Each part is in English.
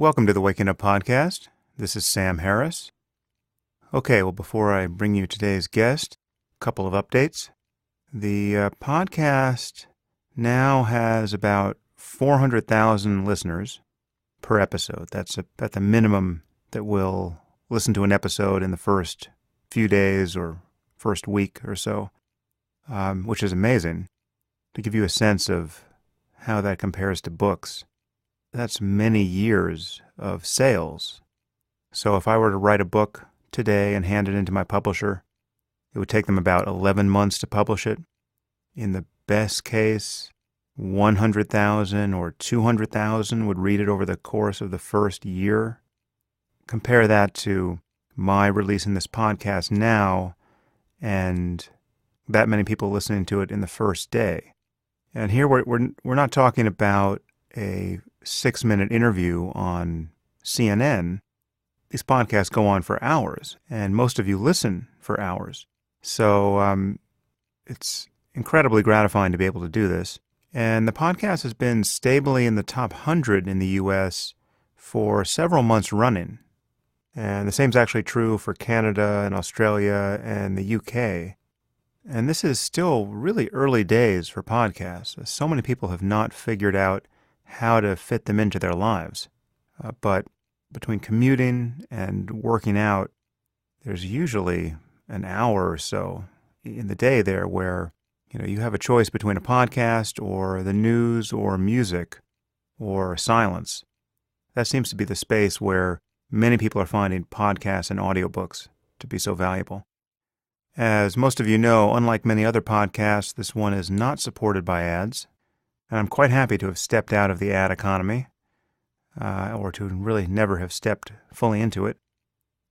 Welcome to the Waking Up Podcast. This is Sam Harris. Okay, well, before I bring you today's guest, a couple of updates. The podcast now has about 400,000 listeners per episode. That's at the minimum that will listen to an episode in the first few days or first week or so, which is amazing. To give you a sense of how that compares to books, that's many years of sales. So if I were to write a book today and hand it into my publisher, it would take them about 11 months to publish it. In the best case, 100,000 or 200,000 would read it over the course of the first year. Compare that to my releasing this podcast now and that many people listening to it in the first day. And here we're not talking about a 6-minute interview on CNN. These podcasts go on for hours, and most of you listen for hours. So it's incredibly gratifying to be able to do this. And the podcast has been stably in the top 100 in the U.S. for several months running. And the same is actually true for Canada and Australia and the UK. And this is still really early days for podcasts. So many people have not figured out how to fit them into their lives. But between commuting and working out, there's usually an hour or so in the day there where you have a choice between a podcast or the news or music or silence. That seems to be the space where many people are finding podcasts and audiobooks to be so valuable. As most of you know, unlike many other podcasts, this one is not supported by ads, and I'm quite happy to have stepped out of the ad economy, or to really never have stepped fully into it.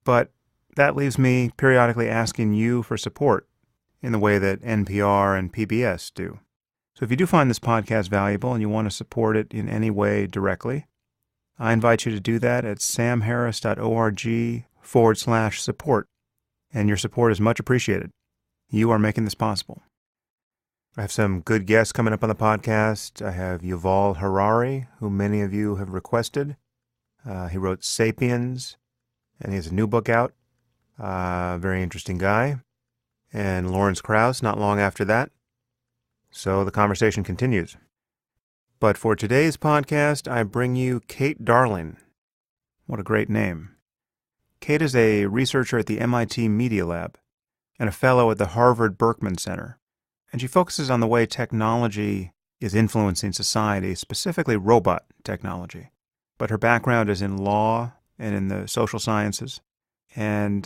But that leaves me periodically asking you for support in the way that NPR and PBS do. So if you do find this podcast valuable and you want to support it in any way directly, I invite you to do that at samharris.org/support. And your support is much appreciated. You are making this possible. I have some good guests coming up on the podcast. I have Yuval Harari, who many of you have requested. He wrote Sapiens, and he has a new book out. Very interesting guy. And Lawrence Krauss not long after that. So the conversation continues. But for today's podcast, I bring you Kate Darling. What a great name. Kate is a researcher at the MIT Media Lab and a fellow at the Harvard Berkman Center, and she focuses on the way technology is influencing society, specifically robot technology. But her background is in law and in the social sciences, and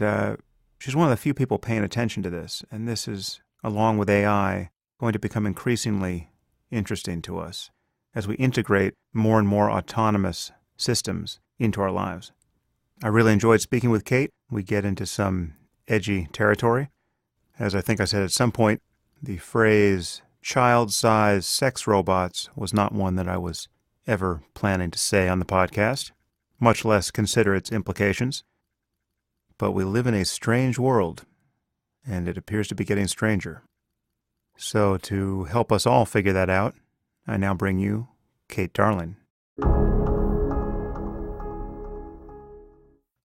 she's one of the few people paying attention to this, and this is, along with AI, going to become increasingly interesting to us as we integrate more and more autonomous systems into our lives. I really enjoyed speaking with Kate. We get into some edgy territory. As I think I said at some point, the phrase child-sized sex robots was not one that I was ever planning to say on the podcast, much less consider its implications. But we live in a strange world, and it appears to be getting stranger. So to help us all figure that out, I now bring you Kate Darling.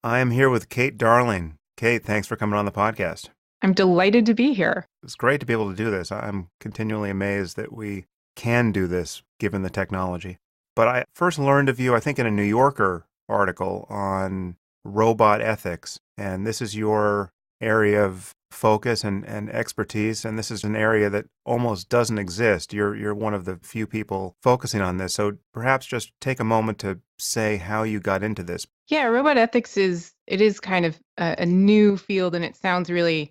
I am here with Kate Darling. Kate, thanks for coming on the podcast. I'm delighted to be here. It's great to be able to do this. I'm continually amazed that we can do this given the technology. But I first learned of you, I think, in a New Yorker article on robot ethics. And this is your area of focus and expertise. And this is an area that almost doesn't exist. You're one of the few people focusing on this. So perhaps just take a moment to say how you got into this. Yeah, robot ethics is kind of a new field, and it sounds really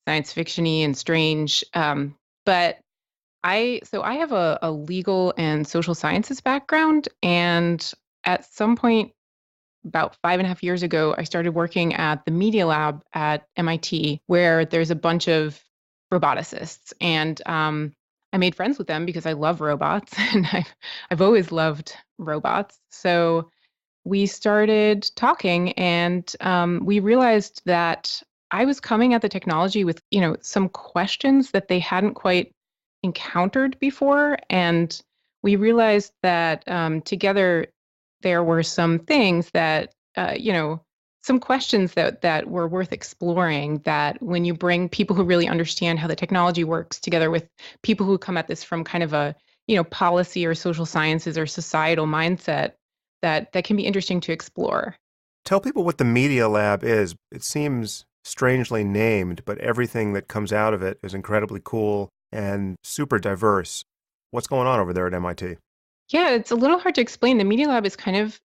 science fiction-y and strange. But I have a legal and social sciences background, and at some point about 5.5 years ago, I started working at the Media Lab at MIT, where there's a bunch of roboticists, and I made friends with them because I love robots, and I've always loved robots. So we started talking, and we realized that I was coming at the technology with, some questions that they hadn't quite encountered before. And we realized that together there were some things that, some questions that were worth exploring, that when you bring people who really understand how the technology works together with people who come at this from kind of a, policy or social sciences or societal mindset, that can be interesting to explore. Tell people what the Media Lab is. It seems strangely named, but everything that comes out of it is incredibly cool and super diverse. What's going on over there at MIT? Yeah, it's a little hard to explain. The Media Lab is kind of,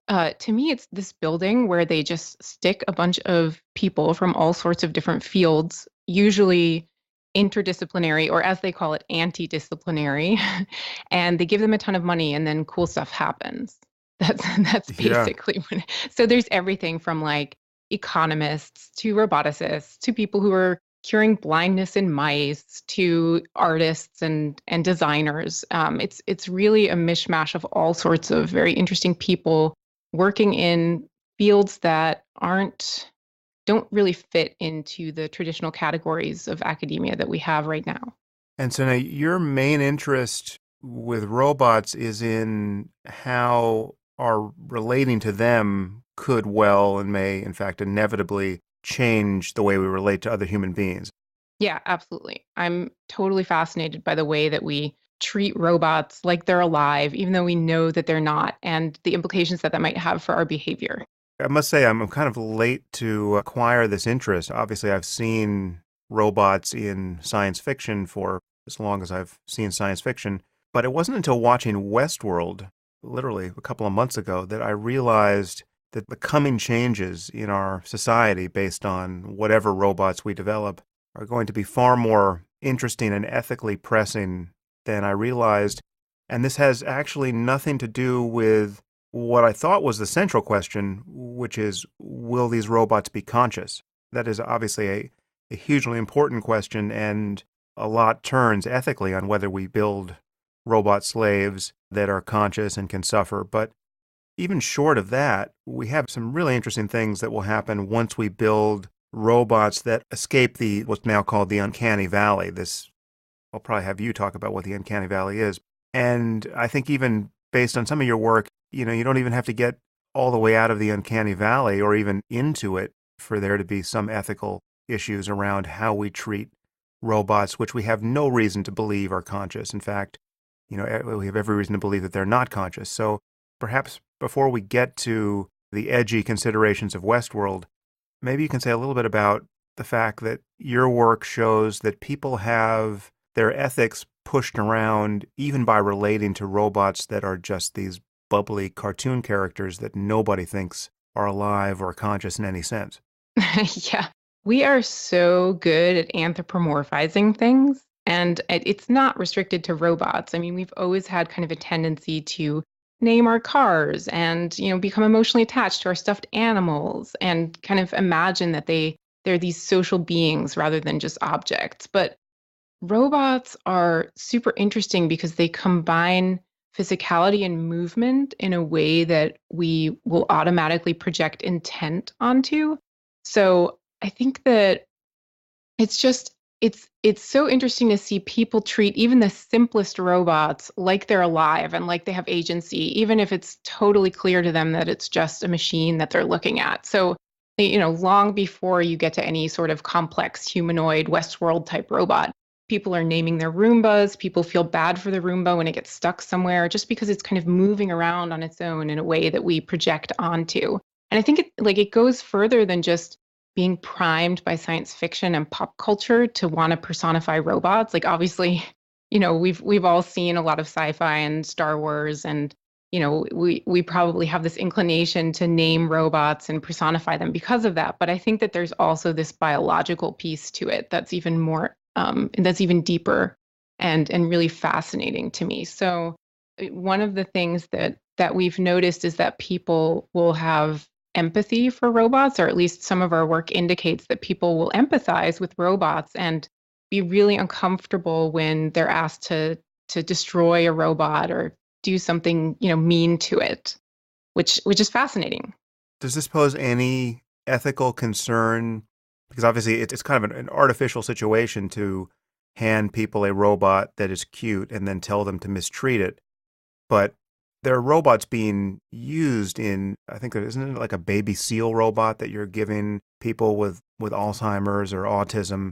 to me, it's this building where they just stick a bunch of people from all sorts of different fields, usually interdisciplinary, or as they call it, anti-disciplinary, and they give them a ton of money, and then cool stuff happens. That's Yeah. basically what. So there's everything from like economists to roboticists to people who are curing blindness in mice to artists and designers. It's really a mishmash of all sorts of very interesting people working in fields that don't really fit into the traditional categories of academia that we have right now. And so now your main interest with robots is in how our relating to them could well and may, in fact, inevitably change the way we relate to other human beings. Yeah, absolutely. I'm totally fascinated by the way that we treat robots like they're alive, even though we know that they're not, and the implications that might have for our behavior. I must say, I'm kind of late to acquire this interest. Obviously, I've seen robots in science fiction for as long as I've seen science fiction, but it wasn't until watching Westworld, literally a couple of months ago, that I realized that the coming changes in our society based on whatever robots we develop are going to be far more interesting and ethically pressing than I realized. And this has actually nothing to do with what I thought was the central question, which is, will these robots be conscious? That is obviously a hugely important question, and a lot turns ethically on whether we build robot slaves that are conscious and can suffer. But even short of that, we have some really interesting things that will happen once we build robots that escape the what's now called the uncanny valley. I'll probably have you talk about what the uncanny valley is. And I think even based on some of your work, you don't even have to get all the way out of the uncanny valley or even into it for there to be some ethical issues around how we treat robots, which we have no reason to believe are conscious. In fact, we have every reason to believe that they're not conscious. So perhaps before we get to the edgy considerations of Westworld, maybe you can say a little bit about the fact that your work shows that people have their ethics pushed around even by relating to robots that are just these bubbly cartoon characters that nobody thinks are alive or conscious in any sense. Yeah, we are so good at anthropomorphizing things, and it's not restricted to robots. I mean, we've always had kind of a tendency to name our cars and, become emotionally attached to our stuffed animals and kind of imagine that they're these social beings rather than just objects. But robots are super interesting because they combine physicality and movement in a way that we will automatically project intent onto. So I think that it's just it's so interesting to see people treat even the simplest robots like they're alive and like they have agency, even if it's totally clear to them that it's just a machine that they're looking at. So, long before you get to any sort of complex humanoid Westworld type robot, people are naming their Roombas. People feel bad for the Roomba when it gets stuck somewhere just because it's kind of moving around on its own in a way that we project onto. And I think it goes further than just being primed by science fiction and pop culture to want to personify robots. Like obviously, we've all seen a lot of sci-fi and Star Wars, and we probably have this inclination to name robots and personify them because of that. But I think that there's also this biological piece to it that's even more that's even deeper and really fascinating to me. So one of the things that we've noticed is that people will have empathy for robots, or at least some of our work indicates that people will empathize with robots and be really uncomfortable when they're asked to destroy a robot or do something, mean to it, which is fascinating. Does this pose any ethical concern? Because obviously it's kind of an artificial situation to hand people a robot that is cute and then tell them to mistreat it. But there are robots being used in, I think there isn't it like a baby seal robot that you're giving people with Alzheimer's or autism.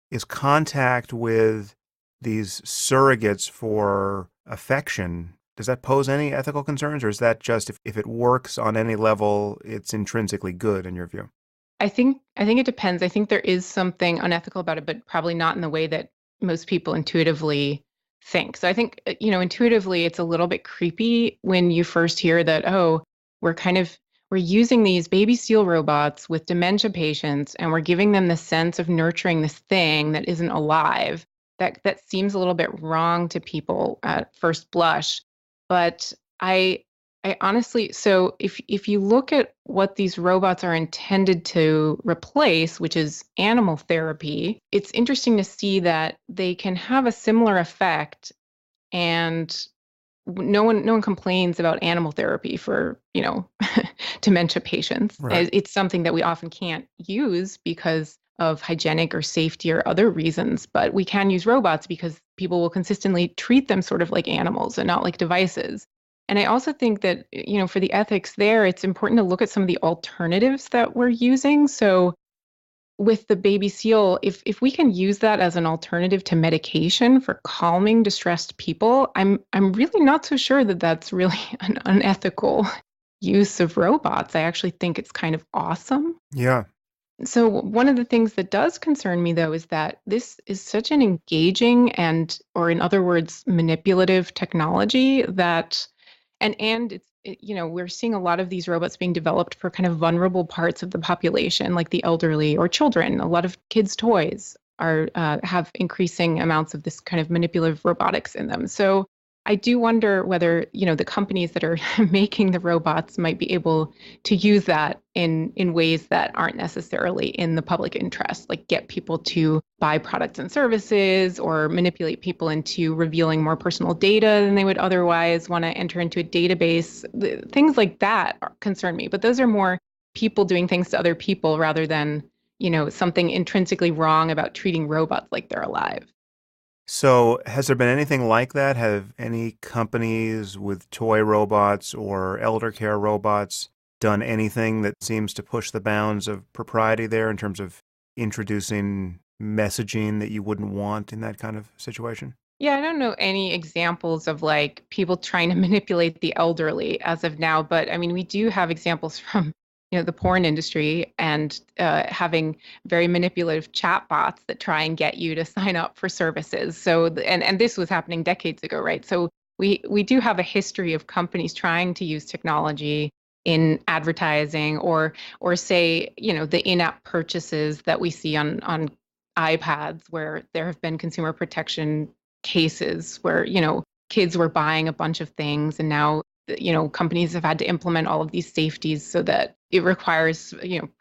Is contact with these surrogates for affection, does that pose any ethical concerns, or is that just if it works on any level, it's intrinsically good in your view? I think it depends. I think there is something unethical about it, but probably not in the way that most people intuitively think. So I think, intuitively it's a little bit creepy when you first hear that, oh, we're kind of we're using these baby seal robots with dementia patients and we're giving them the sense of nurturing this thing that isn't alive. That seems a little bit wrong to people at first blush. But I I honestly, so if you look at what these robots are intended to replace, which is animal therapy, it's interesting to see that they can have a similar effect, and no one complains about animal therapy for, dementia patients. Right. It's something that we often can't use because of hygienic or safety or other reasons, but we can use robots because people will consistently treat them sort of like animals and not like devices. And I also think that, for the ethics there, it's important to look at some of the alternatives that we're using. So with the baby seal, if we can use that as an alternative to medication for calming distressed people, I'm really not so sure that that's really an unethical use of robots. I actually think it's kind of awesome. Yeah. So one of the things that does concern me though is that this is such an engaging and, or in other words, manipulative technology that, and we're seeing a lot of these robots being developed for kind of vulnerable parts of the population, like the elderly or children. A lot of kids' toys are have increasing amounts of this kind of manipulative robotics in them. So I do wonder whether, the companies that are making the robots might be able to use that in ways that aren't necessarily in the public interest, like get people to buy products and services or manipulate people into revealing more personal data than they would otherwise want to enter into a database. Things like that concern me, but those are more people doing things to other people rather than, something intrinsically wrong about treating robots like they're alive. So, has there been anything like that? Have any companies with toy robots or elder care robots done anything that seems to push the bounds of propriety there in terms of introducing messaging that you wouldn't want in that kind of situation? Yeah, I don't know any examples of like people trying to manipulate the elderly as of now, but I mean, we do have examples from, the porn industry and having very manipulative chatbots that try and get you to sign up for services. So, and this was happening decades ago, right? So we do have a history of companies trying to use technology in advertising or say, the in-app purchases that we see on iPads where there have been consumer protection cases where, kids were buying a bunch of things and now, companies have had to implement all of these safeties so that it requires,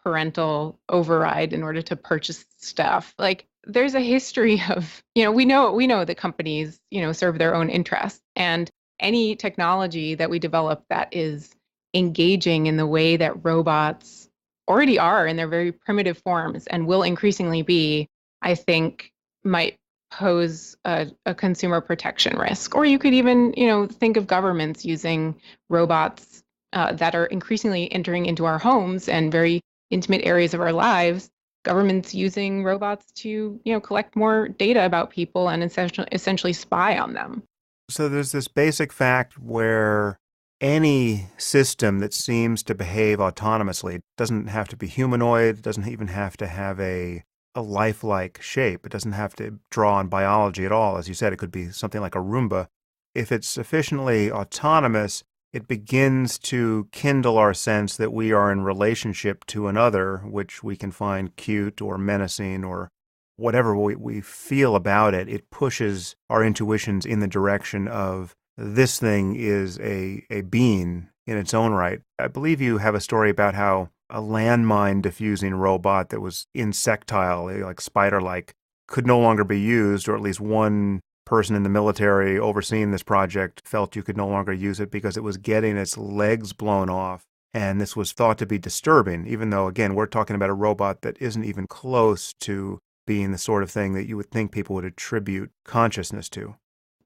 parental override in order to purchase stuff. Like there's a history of, we know that companies, serve their own interests, and any technology that we develop that is engaging in the way that robots already are in their very primitive forms and will increasingly be, I think might pose a consumer protection risk. Or you could even, think of governments using robots that are increasingly entering into our homes and very intimate areas of our lives. Governments using robots to, collect more data about people and essentially spy on them. So, there's this basic fact where any system that seems to behave autonomously doesn't have to be humanoid, doesn't even have to have a lifelike shape. It doesn't have to draw on biology at all. As you said, it could be something like a Roomba. If it's sufficiently autonomous, it begins to kindle our sense that we are in relationship to another, which we can find cute or menacing or whatever we feel about it. It pushes our intuitions in the direction of this thing is a being in its own right. I believe you have a story about how a landmine diffusing robot that was insectile, like spider-like, could no longer be used, or at least one person in the military overseeing this project felt you could no longer use it because it was getting its legs blown off. And this was thought to be disturbing, even though, again, we're talking about a robot that isn't even close to being the sort of thing that you would think people would attribute consciousness to.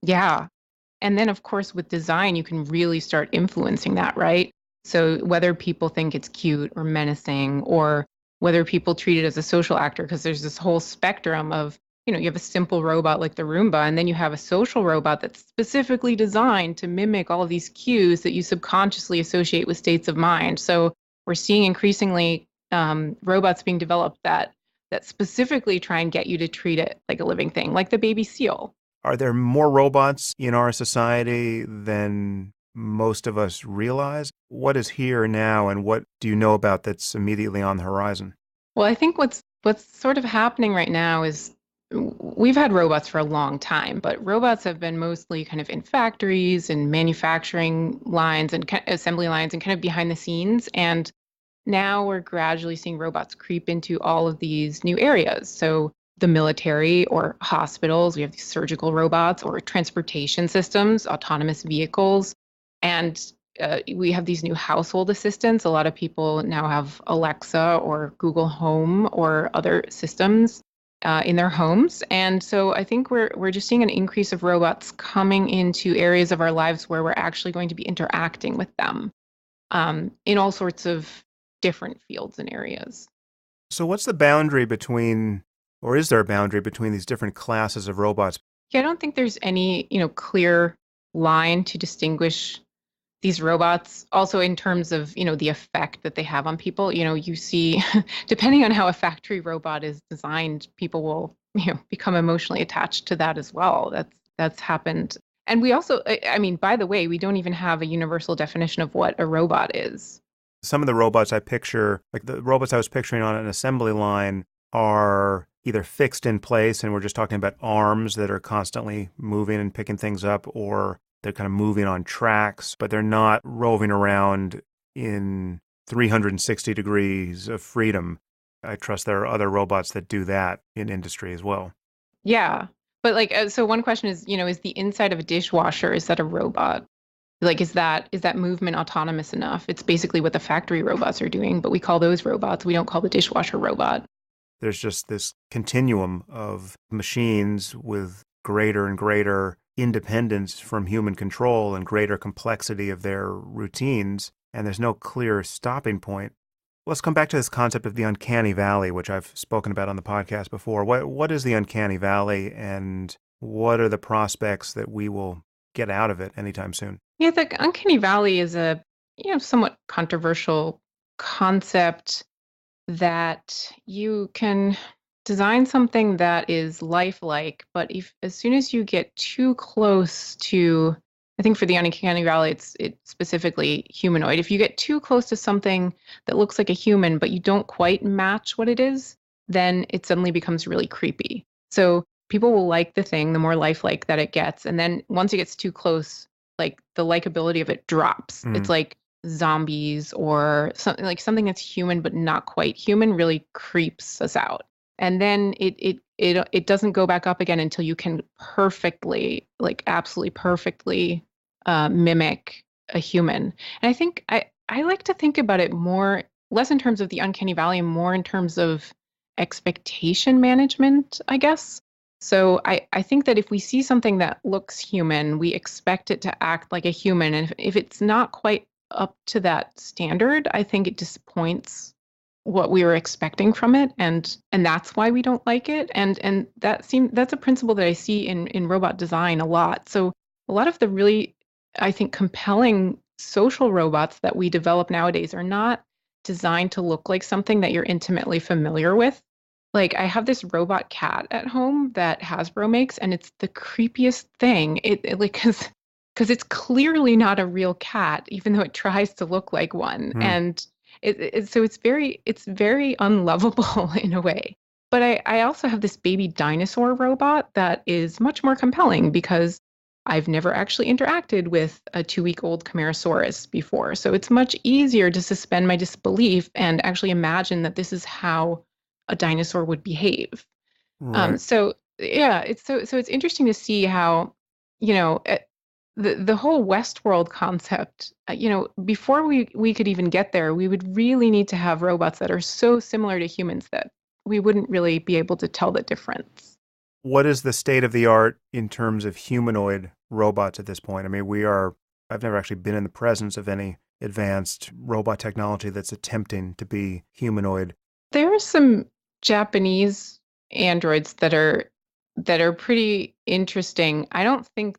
Yeah. And then, of course, with design, you can really start influencing that, right? So whether people think it's cute or menacing, or whether people treat it as a social actor, because there's this whole spectrum of, you have a simple robot like the Roomba, and then you have a social robot that's specifically designed to mimic all of these cues that you subconsciously associate with states of mind. So we're seeing increasingly robots being developed that specifically try and get you to treat it like a living thing, like the baby seal. Are there more robots in our society than most of us realize? What is here now, and what do you know about that's immediately on the horizon? Well, I think what's sort of happening right now is we've had robots for a long time, but robots have been mostly kind of in factories and manufacturing lines and assembly lines and kind of behind the scenes. And now we're gradually seeing robots creep into all of these new areas. So the military or hospitals, we have these surgical robots, or transportation systems, autonomous vehicles. And we have these new household assistants. A lot of people now have Alexa or Google Home or other systems in their homes. And so I think we're just seeing an increase of robots coming into areas of our lives where we're actually going to be interacting with them in all sorts of different fields and areas. So what's the boundary between, or is there a boundary between these different classes of robots? Yeah, I don't think there's any, clear line to distinguish these robots. Also, in terms of, the effect that they have on people, you see, depending on how a factory robot is designed, people will, become emotionally attached to that as well. That's happened. And we also, I mean, by the way, we don't even have a universal definition of what a robot is. Some of the robots I picture, like the robots I was picturing on an assembly line, are either fixed in place, and we're just talking about arms that are constantly moving and picking things up, or they're kind of moving on tracks, but they're not roving around in 360 degrees of freedom. I trust there are other robots that do that in industry as well. Yeah. But so one question is, is the inside of a dishwasher, is that a robot? Like, is that movement autonomous enough? It's basically what the factory robots are doing, but we call those robots. We don't call the dishwasher robot. There's just this continuum of machines with greater and greater independence from human control and greater complexity of their routines, and there's no clear stopping point. Let's come back to this concept of the uncanny valley, which I've spoken about on the podcast before. What is the uncanny valley, and what are the prospects that we will get out of it anytime soon? Yeah, the uncanny valley is a somewhat controversial concept, that you can design something that is lifelike, but if as soon as you get too close to, I think for the uncanny valley, it's specifically humanoid. If you get too close to something that looks like a human, but you don't quite match what it is, then it suddenly becomes really creepy. So people will like the thing the more lifelike that it gets, and then once it gets too close, like the likability of it drops. It's like zombies or something that's human but not quite human really creeps us out. And then it doesn't go back up again until you can perfectly, like absolutely perfectly mimic a human. And I think I like to think about it more, less in terms of the uncanny valley, more in terms of expectation management, I guess. So I think that if we see something that looks human, we expect it to act like a human. And if it's not quite up to that standard, I think it disappoints what we were expecting from it. And that's why we don't like it. And that's a principle that I see in robot design a lot. So a lot of the really, I think, compelling social robots that we develop nowadays are not designed to look like something that you're intimately familiar with. Like, I have this robot cat at home that Hasbro makes, and it's the creepiest thing. It like, because it's clearly not a real cat, even though it tries to look like one. And so it's very unlovable in a way. But I also have this baby dinosaur robot that is much more compelling, because I've never actually interacted with a 2-week-old Camarasaurus before. So it's much easier to suspend my disbelief and actually imagine that this is how a dinosaur would behave. Right. So yeah, it's interesting to see how, the whole Westworld concept, before we could even get there, we would really need to have robots that are so similar to humans that we wouldn't really be able to tell the difference. What is the state of the art in terms of humanoid robots at this point. I mean, I've never actually been in the presence of any advanced robot technology that's attempting to be humanoid. There are some Japanese androids that are pretty interesting. I don't think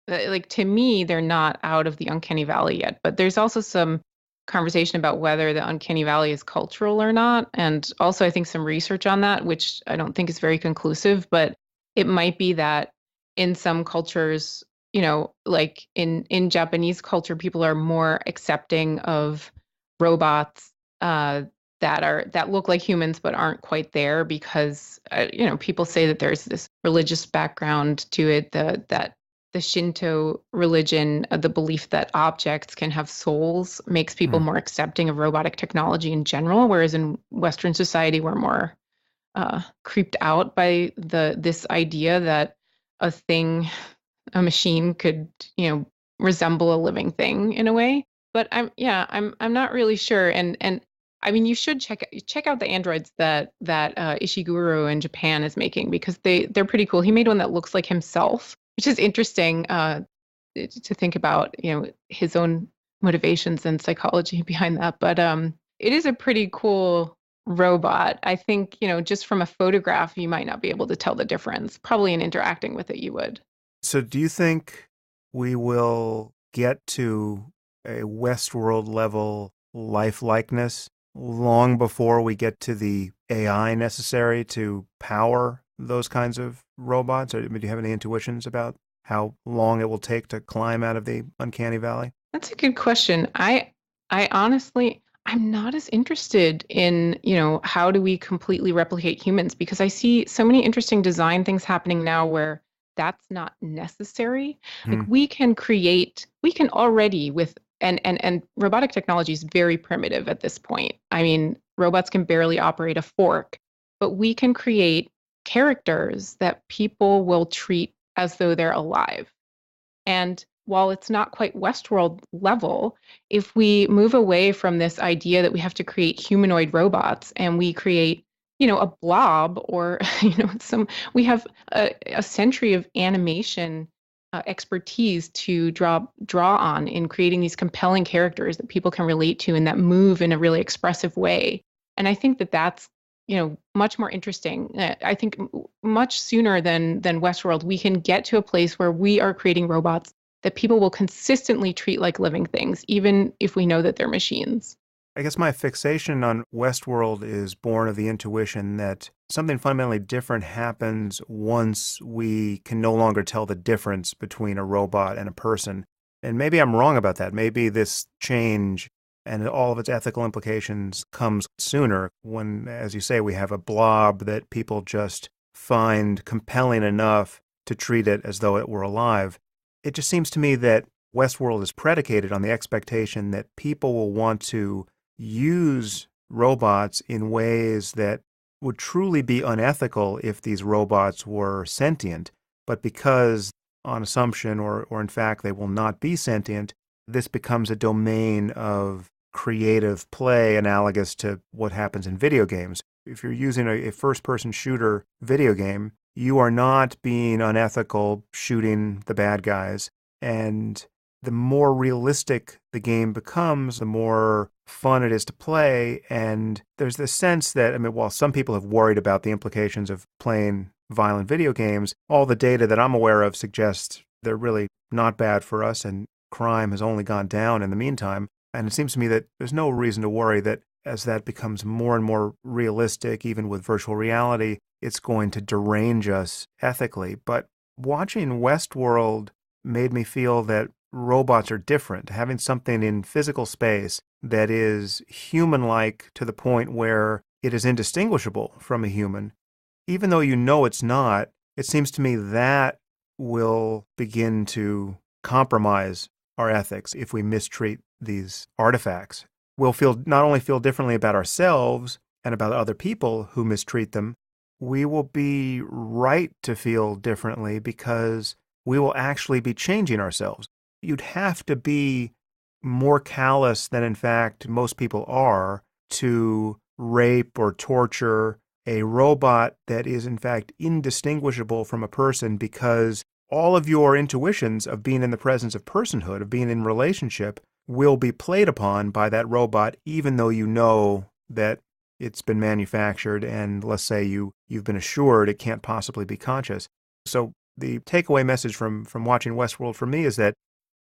like to me they're not out of the uncanny valley yet, but there's also some conversation about whether the uncanny valley is cultural or not, and also I think some research on that, which I don't think is very conclusive, but it might be that in some cultures, like in Japanese culture, people are more accepting of robots that look like humans but aren't quite there because people say that there's this religious background to it, that the Shinto religion, the belief that objects can have souls makes people more accepting of robotic technology in general, whereas in Western society we're more creeped out by this idea that a machine could, resemble a living thing in a way. But I'm not really sure. And I mean, you should check out the androids that Ishiguro in Japan is making, because they're pretty cool. He made one that looks like himself, which is interesting to think about, his own motivations and psychology behind that. But it is a pretty cool robot. I think, just from a photograph, you might not be able to tell the difference. Probably in interacting with it, you would. So do you think we will get to a Westworld level lifelikeness long before we get to the AI necessary to power those kinds of robots? Or do you have any intuitions about how long it will take to climb out of the uncanny valley? That's a good question. I honestly, I'm not as interested in, how do we completely replicate humans, because I see so many interesting design things happening now where that's not necessary. Like Hmm. we can already with and robotic technology is very primitive at this point. I mean, robots can barely operate a fork, but we can create characters that people will treat as though they're alive. And while it's not quite Westworld level, if we move away from this idea that we have to create humanoid robots and we create, a blob or, we have a century of animation expertise to draw on in creating these compelling characters that people can relate to and that move in a really expressive way. And I think that that's much more interesting. I think much sooner than Westworld, we can get to a place where we are creating robots that people will consistently treat like living things, even if we know that they're machines. I guess my fixation on Westworld is born of the intuition that something fundamentally different happens once we can no longer tell the difference between a robot and a person. And maybe I'm wrong about that. Maybe this change and all of its ethical implications comes sooner when, as you say, we have a blob that people just find compelling enough to treat it as though it were alive. It just seems to me that Westworld is predicated on the expectation that people will want to use robots in ways that would truly be unethical if these robots were sentient. But because, on assumption or in fact, they will not be sentient, this becomes a domain of creative play analogous to what happens in video games. If you're using a first-person shooter video game, you are not being unethical shooting the bad guys. And the more realistic the game becomes, the more fun it is to play. And there's this sense that, I mean, while some people have worried about the implications of playing violent video games, all the data that I'm aware of suggests they're really not bad for us, and crime has only gone down in the meantime. And it seems to me that there's no reason to worry that as that becomes more and more realistic, even with virtual reality, it's going to derange us ethically. But watching Westworld made me feel that robots are different. Having something in physical space that is human-like to the point where it is indistinguishable from a human, even though you know it's not, it seems to me that will begin to compromise our ethics if we mistreat these artifacts. We'll not only feel differently about ourselves and about other people who mistreat them, we will be right to feel differently because we will actually be changing ourselves. You'd have to be more callous than, in fact, most people are to rape or torture a robot that is, in fact, indistinguishable from a person, because all of your intuitions of being in the presence of personhood, of being in relationship, will be played upon by that robot, even though you know that it's been manufactured and let's say you've been assured it can't possibly be conscious. So the takeaway message from watching Westworld for me is that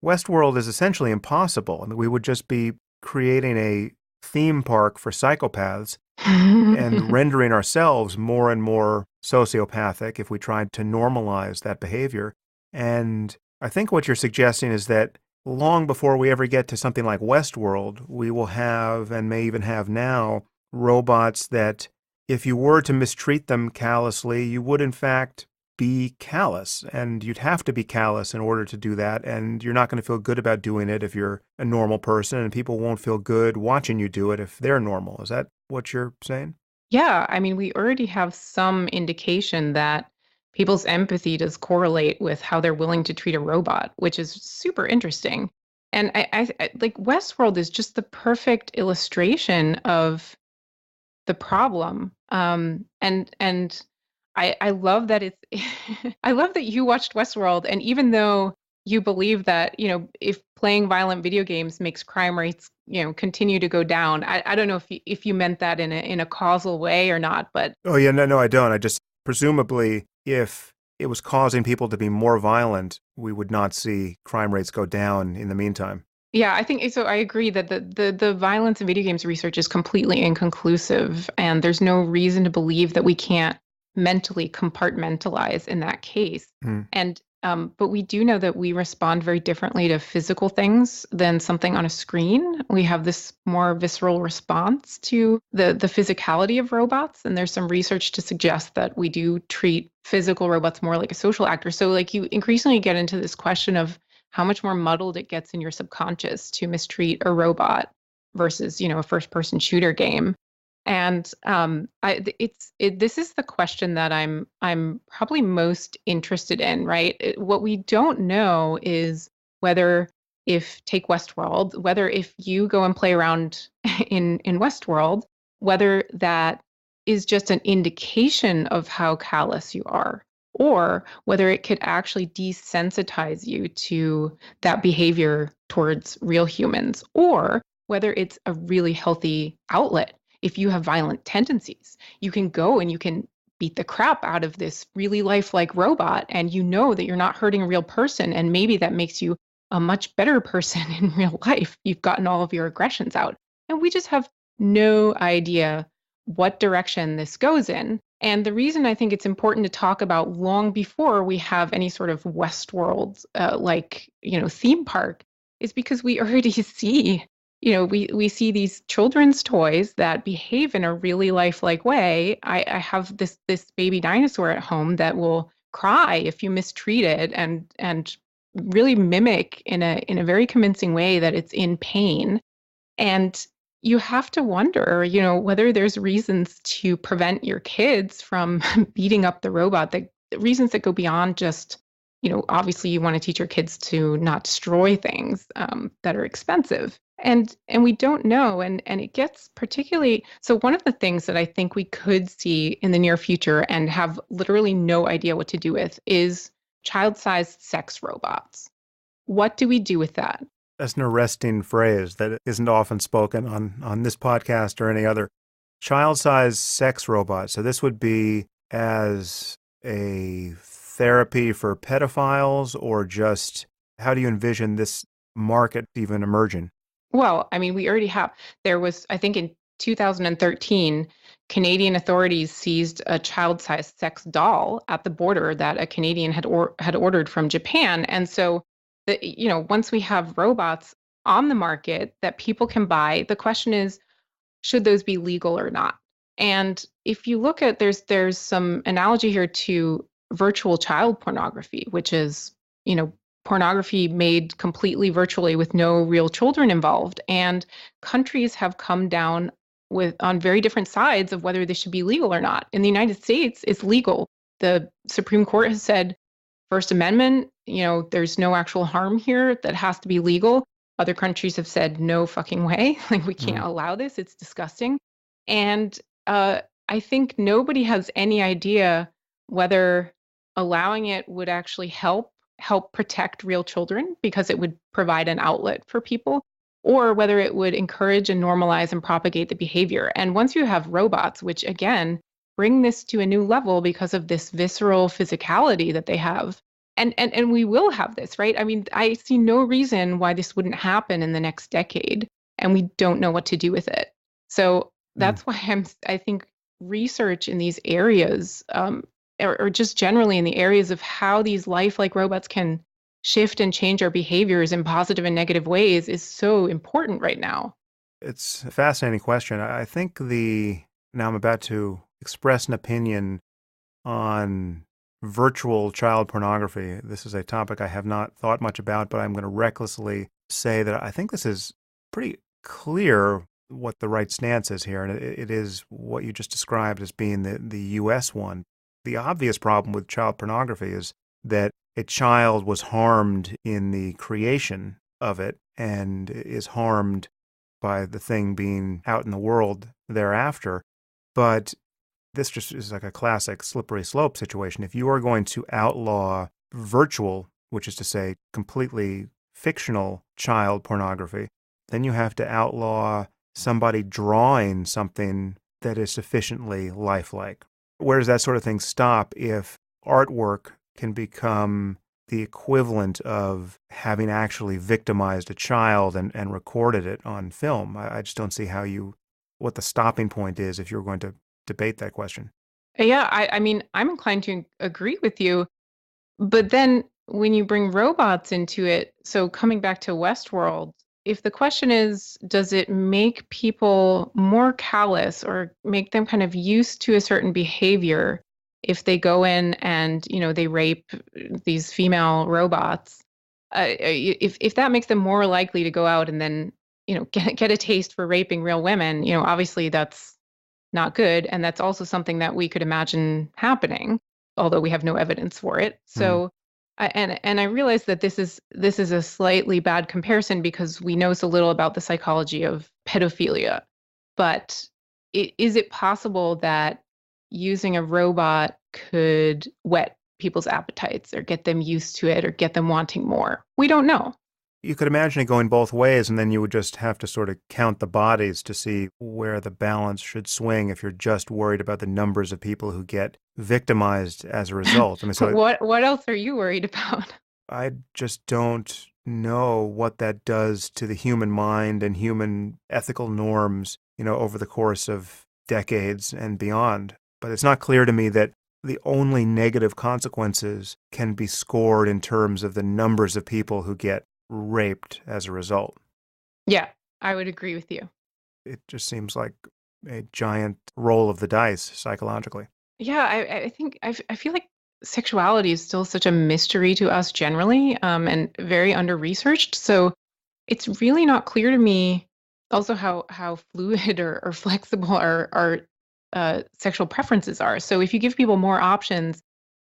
Westworld is essentially impossible. I mean, we would just be creating a theme park for psychopaths and rendering ourselves more and more sociopathic if we tried to normalize that behavior. And I think what you're suggesting is that long before we ever get to something like Westworld, we will have, and may even have now, robots that if you were to mistreat them callously, you would in fact be callous, and you'd have to be callous in order to do that, and you're not going to feel good about doing it if you're a normal person, and people won't feel good watching you do it if they're normal. Is that what you're saying? Yeah, I mean, we already have some indication that people's empathy does correlate with how they're willing to treat a robot, which is super interesting. And like Westworld is just the perfect illustration of the problem. And I love that it's I love that you watched Westworld, and even though you believe that, if playing violent video games makes crime rates, continue to go down. I don't know if you meant that in a causal way or not, but Oh, yeah, no, I don't. I just, presumably, if it was causing people to be more violent, we would not see crime rates go down in the meantime. yeah, I think so. I agree that the violence in video games research is completely inconclusive, and there's no reason to believe that we can't mentally compartmentalize in that case. Hmm. And but we do know that we respond very differently to physical things than something on a screen. We have this more visceral response to the physicality of robots, and there's some research to suggest that we do treat physical robots more like a social actor. So like you increasingly get into this question of how much more muddled it gets in your subconscious to mistreat a robot versus, a first-person shooter game. And this is the question that I'm probably most interested in, right? What we don't know is whether if take Westworld, whether if you go and play around in Westworld, whether that is just an indication of how callous you are, or whether it could actually desensitize you to that behavior towards real humans, or whether it's a really healthy outlet. If you have violent tendencies, you can go and you can beat the crap out of this really lifelike robot, and you know that you're not hurting a real person, and maybe that makes you a much better person in real life. You've gotten all of your aggressions out. And we just have no idea what direction this goes in. And the reason I think it's important to talk about long before we have any sort of Westworld theme park is because we already see, we see these children's toys that behave in a really lifelike way. I have this baby dinosaur at home that will cry if you mistreat it, and really mimic in a very convincing way that it's in pain. And you have to wonder, whether there's reasons to prevent your kids from beating up the robot, that reasons that go beyond just, obviously you want to teach your kids to not destroy things that are expensive. And we don't know. And it gets particularly, so one of the things that I think we could see in the near future and have literally no idea what to do with is child-sized sex robots. What do we do with that? That's an arresting phrase that isn't often spoken on this podcast or any other. Child-sized sex robot. So this would be as a therapy for pedophiles, or just how do you envision this market even emerging? Well, I mean, we already have. There was, I think in 2013, Canadian authorities seized a child-sized sex doll at the border that a Canadian had ordered from Japan. And so, once we have robots on the market that people can buy, the question is, should those be legal or not? And if you look at, there's some analogy here to virtual child pornography, which is, pornography made completely virtually with no real children involved. And countries have come down on very different sides of whether this should be legal or not. In the United States, it's legal. The Supreme Court has said First Amendment, there's no actual harm here, that has to be legal. Other countries have said no fucking way. Like, we can't allow this. It's disgusting. And I think nobody has any idea whether allowing it would actually help help protect real children because it would provide an outlet for people, or whether it would encourage and normalize and propagate the behavior. And once you have robots, which again bring this to a new level because of this visceral physicality that they have, and we will have this, right? I mean, I see no reason why this wouldn't happen in the next decade, and we don't know what to do with it. So that's why I think research in these areas, or just generally in the areas of how these lifelike robots can shift and change our behaviors in positive and negative ways, is so important right now. It's a fascinating question. I think now I'm about to express an opinion on virtual child pornography. This is a topic I have not thought much about, but I'm going to recklessly say that I think this is pretty clear what the right stance is here, and it is what you just described as being the U.S. one. The obvious problem with child pornography is that a child was harmed in the creation of it and is harmed by the thing being out in the world thereafter. But this just is like a classic slippery slope situation. If you are going to outlaw virtual, which is to say completely fictional child pornography, then you have to outlaw somebody drawing something that is sufficiently lifelike. Where does that sort of thing stop if artwork can become the equivalent of having actually victimized a child and recorded it on film? I just don't see what the stopping point is if you're going to debate that question. Yeah, I mean, I'm inclined to agree with you. But then when you bring robots into it, so coming back to Westworld, if the question is, does it make people more callous or make them kind of used to a certain behavior if they go in and, they rape these female robots? If that makes them more likely to go out and then, get a taste for raping real women, obviously that's not good. And that's also something that we could imagine happening, although we have no evidence for it. So, and I realize that this is a slightly bad comparison because we know so little about the psychology of pedophilia. But is it possible that using a robot could whet people's appetites or get them used to it or get them wanting more? We don't know. You could imagine it going both ways, and then you would just have to sort of count the bodies to see where the balance should swing if you're just worried about the numbers of people who get victimized as a result. I mean, so what else are you worried about? I just don't know what that does to the human mind and human ethical norms, over the course of decades and beyond. But it's not clear to me that the only negative consequences can be scored in terms of the numbers of people who get raped as a result. Yeah, I would agree with you. It just seems like a giant roll of the dice psychologically. Yeah, I think I feel like sexuality is still such a mystery to us generally, and very under-researched. So it's really not clear to me also how fluid or flexible our sexual preferences are. So if you give people more options,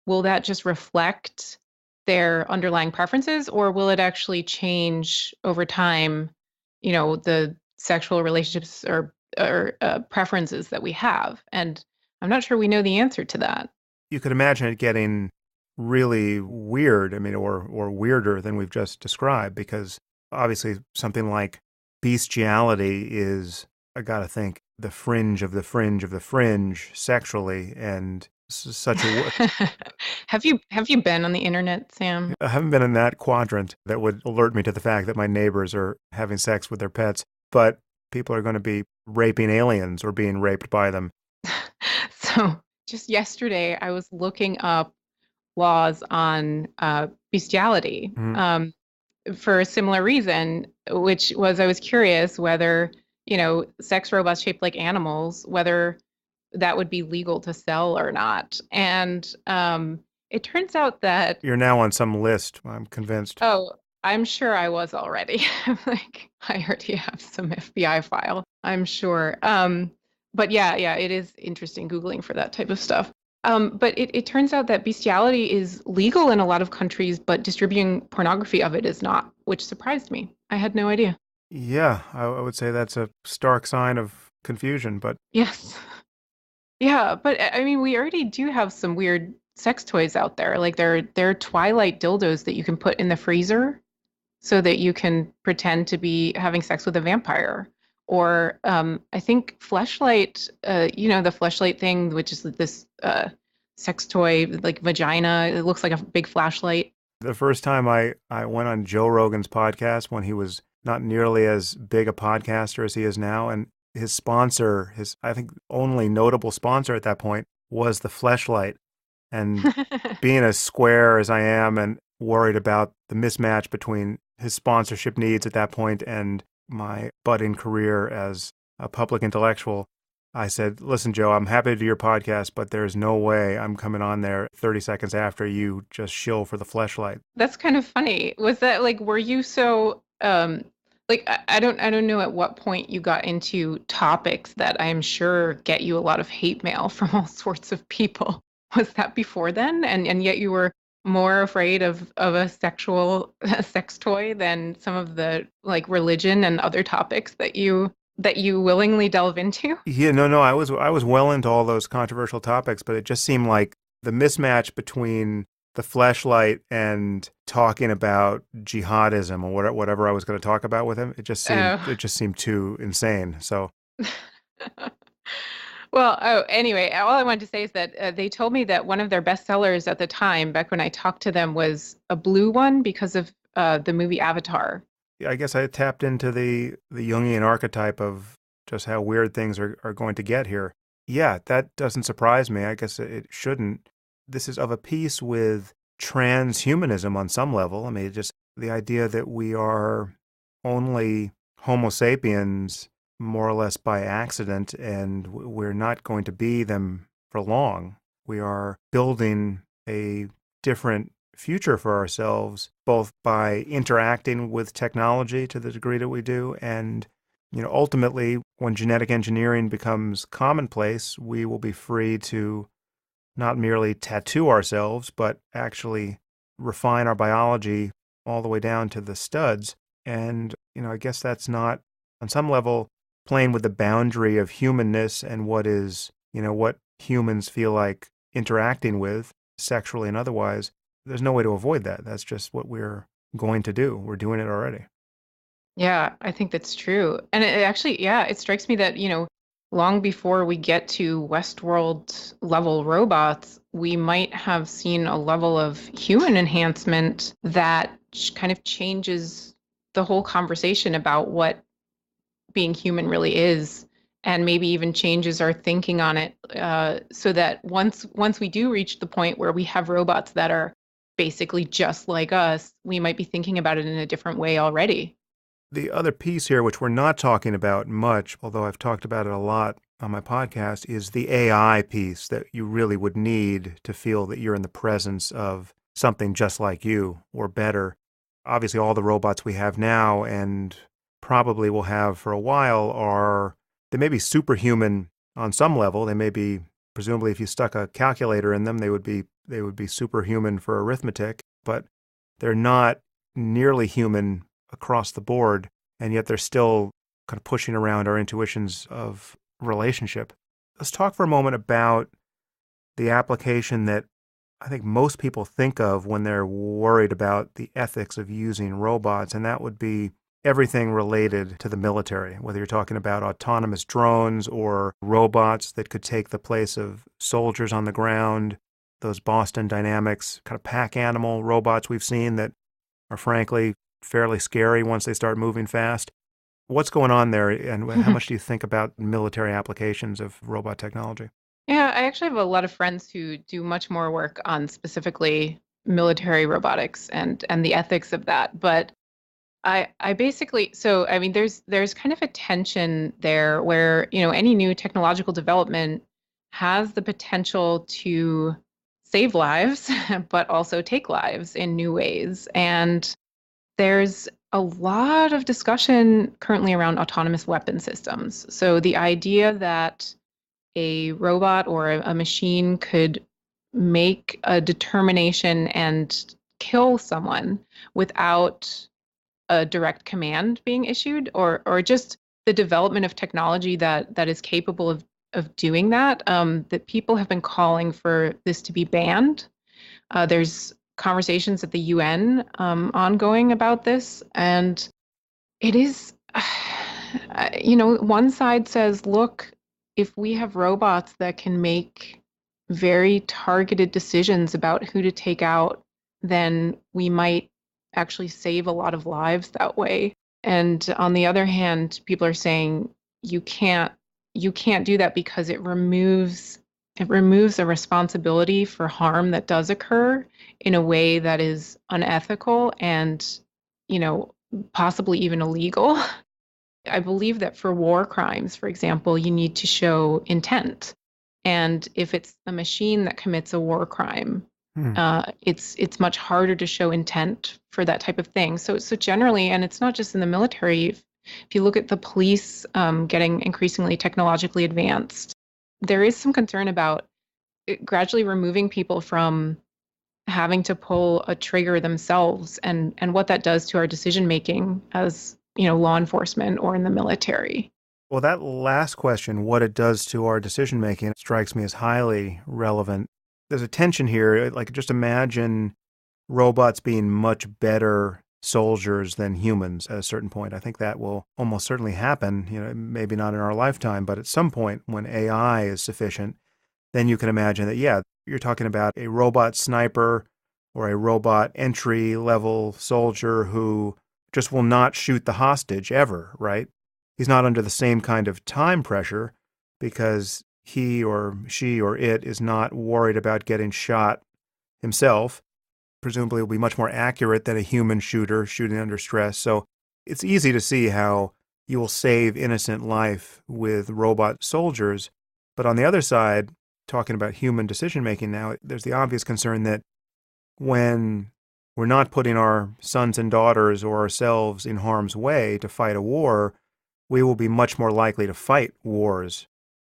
will that just reflect their underlying preferences, or will it actually change over time, the sexual relationships or preferences that we have? And I'm not sure we know the answer to that. You could imagine it getting really weird, I mean, or weirder than we've just described, because obviously something like bestiality is, I gotta think, the fringe of the fringe of the fringe sexually, and such a Have you been on the internet, Sam? I haven't been in that quadrant that would alert me to the fact that my neighbors are having sex with their pets, but people are going to be raping aliens or being raped by them. So just yesterday, I was looking up laws on bestiality for a similar reason, which was I was curious whether, sex robots shaped like animals, whether that would be legal to sell or not. And it turns out that You're now on some list, I'm convinced. oh, I'm sure I was already. Like, I already have some FBI file, I'm sure. But yeah, it is interesting Googling for that type of stuff. But it turns out that bestiality is legal in a lot of countries, but distributing pornography of it is not, which surprised me. I had no idea. Yeah, I would say that's a stark sign of confusion, but Yes. Yeah, but I mean, we already do have some weird sex toys out there. Like there are Twilight dildos that you can put in the freezer so that you can pretend to be having sex with a vampire. Or I think Fleshlight, the Fleshlight thing, which is this sex toy, like vagina. It looks like a big flashlight. The first time I went on Joe Rogan's podcast when he was not nearly as big a podcaster as he is now, and his sponsor, his I think only notable sponsor at that point, was the Fleshlight. And being as square as I am and worried about the mismatch between his sponsorship needs at that point and my budding career as a public intellectual, I said, listen, Joe, I'm happy to do your podcast, but there's no way I'm coming on there 30 seconds after you just shill for the Fleshlight. That's kind of funny. Was that like, were you so, like, I don't know at what point you got into topics that I'm sure get you a lot of hate mail from all sorts of people. Was that before then? And yet you were more afraid of a sexual sex toy than some of the like religion and other topics that you willingly delve into? Yeah, no, I was well into all those controversial topics, but it just seemed like the mismatch between the Fleshlight and talking about jihadism or whatever I was going to talk about with him, it just seemed too insane. So Well, anyway, all I wanted to say is that they told me that one of their bestsellers at the time, back when I talked to them, was a blue one because of the movie Avatar. yeah, I guess I tapped into the Jungian archetype of just how weird things are going to get here. Yeah, that doesn't surprise me. I guess it shouldn't. This is of a piece with transhumanism on some level. I mean, just the idea that we are only Homo sapiens more or less by accident, and we're not going to be them for long. We are building a different future for ourselves, both by interacting with technology to the degree that we do, and ultimately, when genetic engineering becomes commonplace, we will be free to not merely tattoo ourselves, but actually refine our biology all the way down to the studs. And, I guess that's not, on some level, playing with the boundary of humanness and what is, what humans feel like interacting with sexually and otherwise. There's no way to avoid that. That's just what we're going to do. We're doing it already. Yeah, I think that's true. And it actually, yeah, it strikes me that, long before we get to Westworld level robots, we might have seen a level of human enhancement that kind of changes the whole conversation about what being human really is, and maybe even changes our thinking on it, so that once we do reach the point where we have robots that are basically just like us, we might be thinking about it in a different way already. The other piece here, which we're not talking about much, although I've talked about it a lot on my podcast, is the AI piece that you really would need to feel that you're in the presence of something just like you or better. Obviously, all the robots we have now and probably will have for a while they may be superhuman on some level. They may be, presumably, if you stuck a calculator in them, they would be superhuman for arithmetic, but they're not nearly human across the board, and yet they're still kind of pushing around our intuitions of relationship. Let's talk for a moment about the application that I think most people think of when they're worried about the ethics of using robots, and that would be everything related to the military, whether you're talking about autonomous drones or robots that could take the place of soldiers on the ground, those Boston Dynamics kind of pack animal robots we've seen that are frankly fairly scary once they start moving fast. What's going on there, and how much do you think about military applications of robot technology? Yeah, I actually have a lot of friends who do much more work on specifically military robotics and the ethics of that. But I basically, so I mean, there's kind of a tension there where, any new technological development has the potential to save lives, but also take lives in new ways. And there's a lot of discussion currently around autonomous weapon systems. So the idea that a robot or a machine could make a determination and kill someone without a direct command being issued, or just the development of technology that is capable of of doing that, that people have been calling for this to be banned. There's conversations at the UN ongoing about this, and it is, one side says, look, if we have robots that can make very targeted decisions about who to take out, then we might actually save a lot of lives that way. And on the other hand, people are saying you can't you can't do that because it removes a responsibility for harm that does occur in a way that is unethical and, you know, possibly even illegal. I believe that for war crimes, for example, you need to show intent. And if it's a machine that commits a war crime, Hmm. it's much harder to show intent for that type of thing. So generally, and it's not just in the military. If you look at the police getting increasingly technologically advanced, there is some concern about gradually removing people from having to pull a trigger themselves and what that does to our decision making as, law enforcement or in the military. Well, that last question, what it does to our decision making, strikes me as highly relevant. There's a tension here. Like, just imagine robots being much better soldiers than humans at a certain point. I think that will almost certainly happen, maybe not in our lifetime, but at some point when AI is sufficient, then you can imagine that, yeah, you're talking about a robot sniper or a robot entry level soldier who just will not shoot the hostage ever, right? He's not under the same kind of time pressure because he or she or it is not worried about getting shot himself. Presumably will be much more accurate than a human shooter shooting under stress. So it's easy to see how you will save innocent life with robot soldiers. But on the other side, talking about human decision making now, there's the obvious concern that when we're not putting our sons and daughters or ourselves in harm's way to fight a war, we will be much more likely to fight wars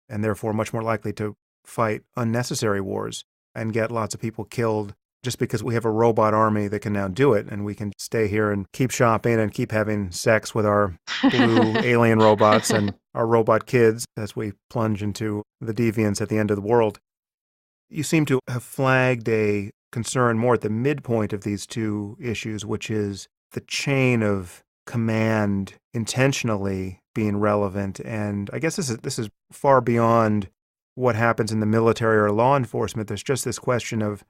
and therefore much more likely to fight unnecessary wars and get lots of people killed just because we have a robot army that can now do it, and we can stay here and keep shopping and keep having sex with our blue alien robots and our robot kids as we plunge into the deviance at the end of the world. You seem to have flagged a concern more at the midpoint of these two issues, which is the chain of command intentionally being relevant. And I guess this is far beyond what happens in the military or law enforcement. There's just this question of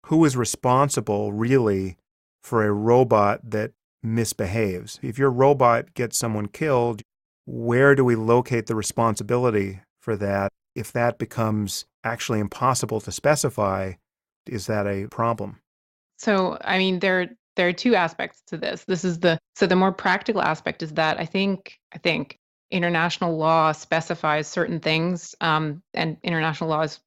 who is responsible really for a robot that misbehaves. If your robot gets someone killed, where do we locate the responsibility for that? If that becomes actually impossible to specify, is that a problem? So, I mean, there are two aspects to this. The more practical aspect is that I think international law specifies certain things, and international law is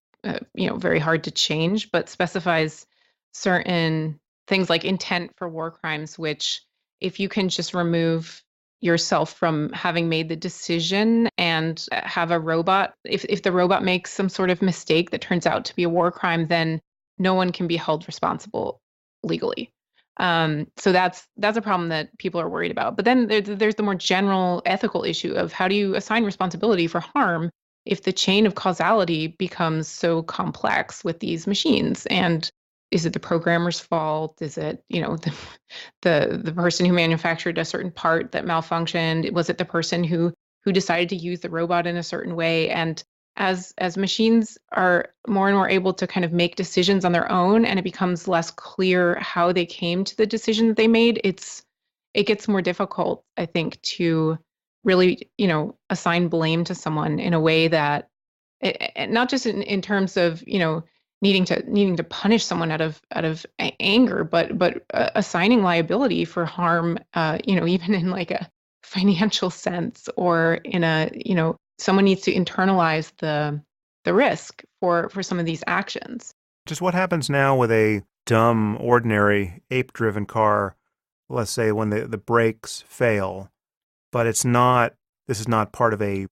very hard to change, but specifies certain things like intent for war crimes, which if you can just remove yourself from having made the decision and have a robot, if the robot makes some sort of mistake that turns out to be a war crime, then no one can be held responsible legally. So that's a problem that people are worried about. But then there's the more general ethical issue of how do you assign responsibility for harm if the chain of causality becomes so complex with these machines? And is it the programmer's fault? Is it, the person who manufactured a certain part that malfunctioned? Was it the person who decided to use the robot in a certain way? And as machines are more and more able to kind of make decisions on their own, and it becomes less clear how they came to the decision that they made, it gets more difficult, I think, to really, assign blame to someone in a way that not just in terms of, needing to punish someone out of anger, but assigning liability for harm, even in like a financial sense, or in a, someone needs to internalize the risk for some of these actions. Just what happens now with a dumb, ordinary, ape-driven car, let's say when the brakes fail, but this is not part of a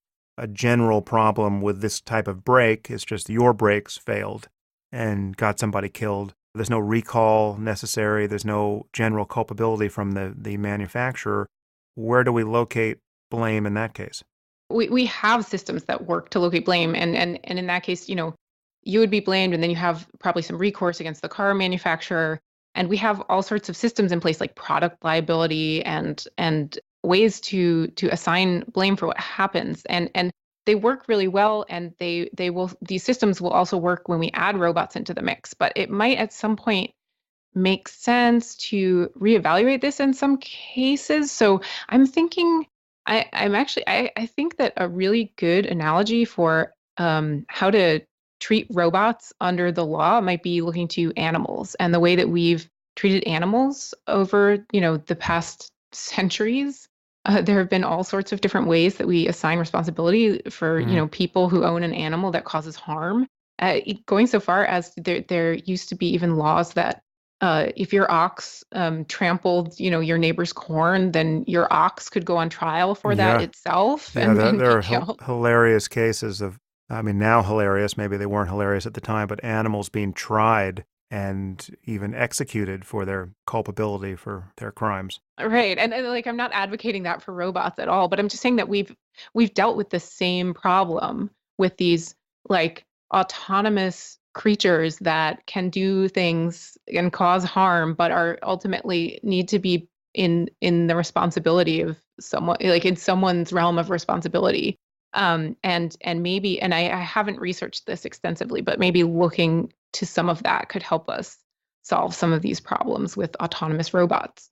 general problem with this type of brake. It's just your brakes failed and got somebody killed. There's no recall necessary. There's no general culpability from the manufacturer. Where do we locate blame in that case? we have systems that work to locate blame, and in that case, you would be blamed, and then you have probably some recourse against the car manufacturer. And we have all sorts of systems in place, like product liability and ways to assign blame for what happens. And they work really well, and these systems will also work when we add robots into the mix. But it might at some point make sense to reevaluate this in some cases. So I'm thinking, I think that a really good analogy for how to treat robots under the law might be looking to animals and the way that we've treated animals over, the past centuries. There have been all sorts of different ways that we assign responsibility for, people who own an animal that causes harm. Going so far as there used to be even laws that if your ox trampled, your neighbor's corn, then your ox could go on trial for that Yeah. itself Yeah, and there be are killed. hilarious cases of, I mean, now hilarious, maybe they weren't hilarious at the time, but animals being tried and even executed for their culpability for their crimes. Right. And like I'm not advocating that for robots at all, but I'm just saying that we've dealt with the same problem with these like autonomous creatures that can do things and cause harm, but are ultimately need to be in the responsibility of someone, like in someone's realm of responsibility. And maybe, and I haven't researched this extensively, but maybe looking to some of that could help us solve some of these problems with autonomous robots.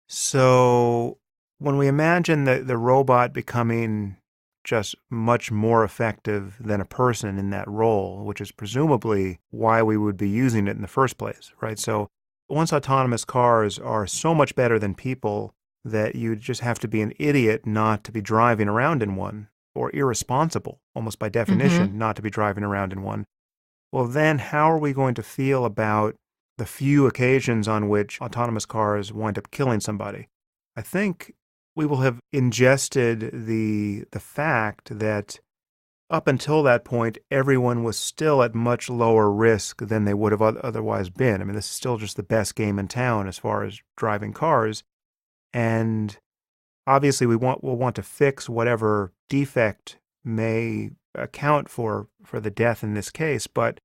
So when we imagine the robot becoming just much more effective than a person in that role, which is presumably why we would be using it in the first place, right? So once autonomous cars are so much better than people that you just have to be an idiot not to be driving around in one, or irresponsible, almost by Hmm. definition, not to be driving around in one. Well, then how are we going to feel about the few occasions on which autonomous cars wind up killing somebody? I think we will have ingested the fact that up until that point, everyone was still at much lower risk than they would have otherwise been. I mean, this is still just the best game in town as far as driving cars. And obviously, we'll want to fix whatever defect may account for the death in this case, but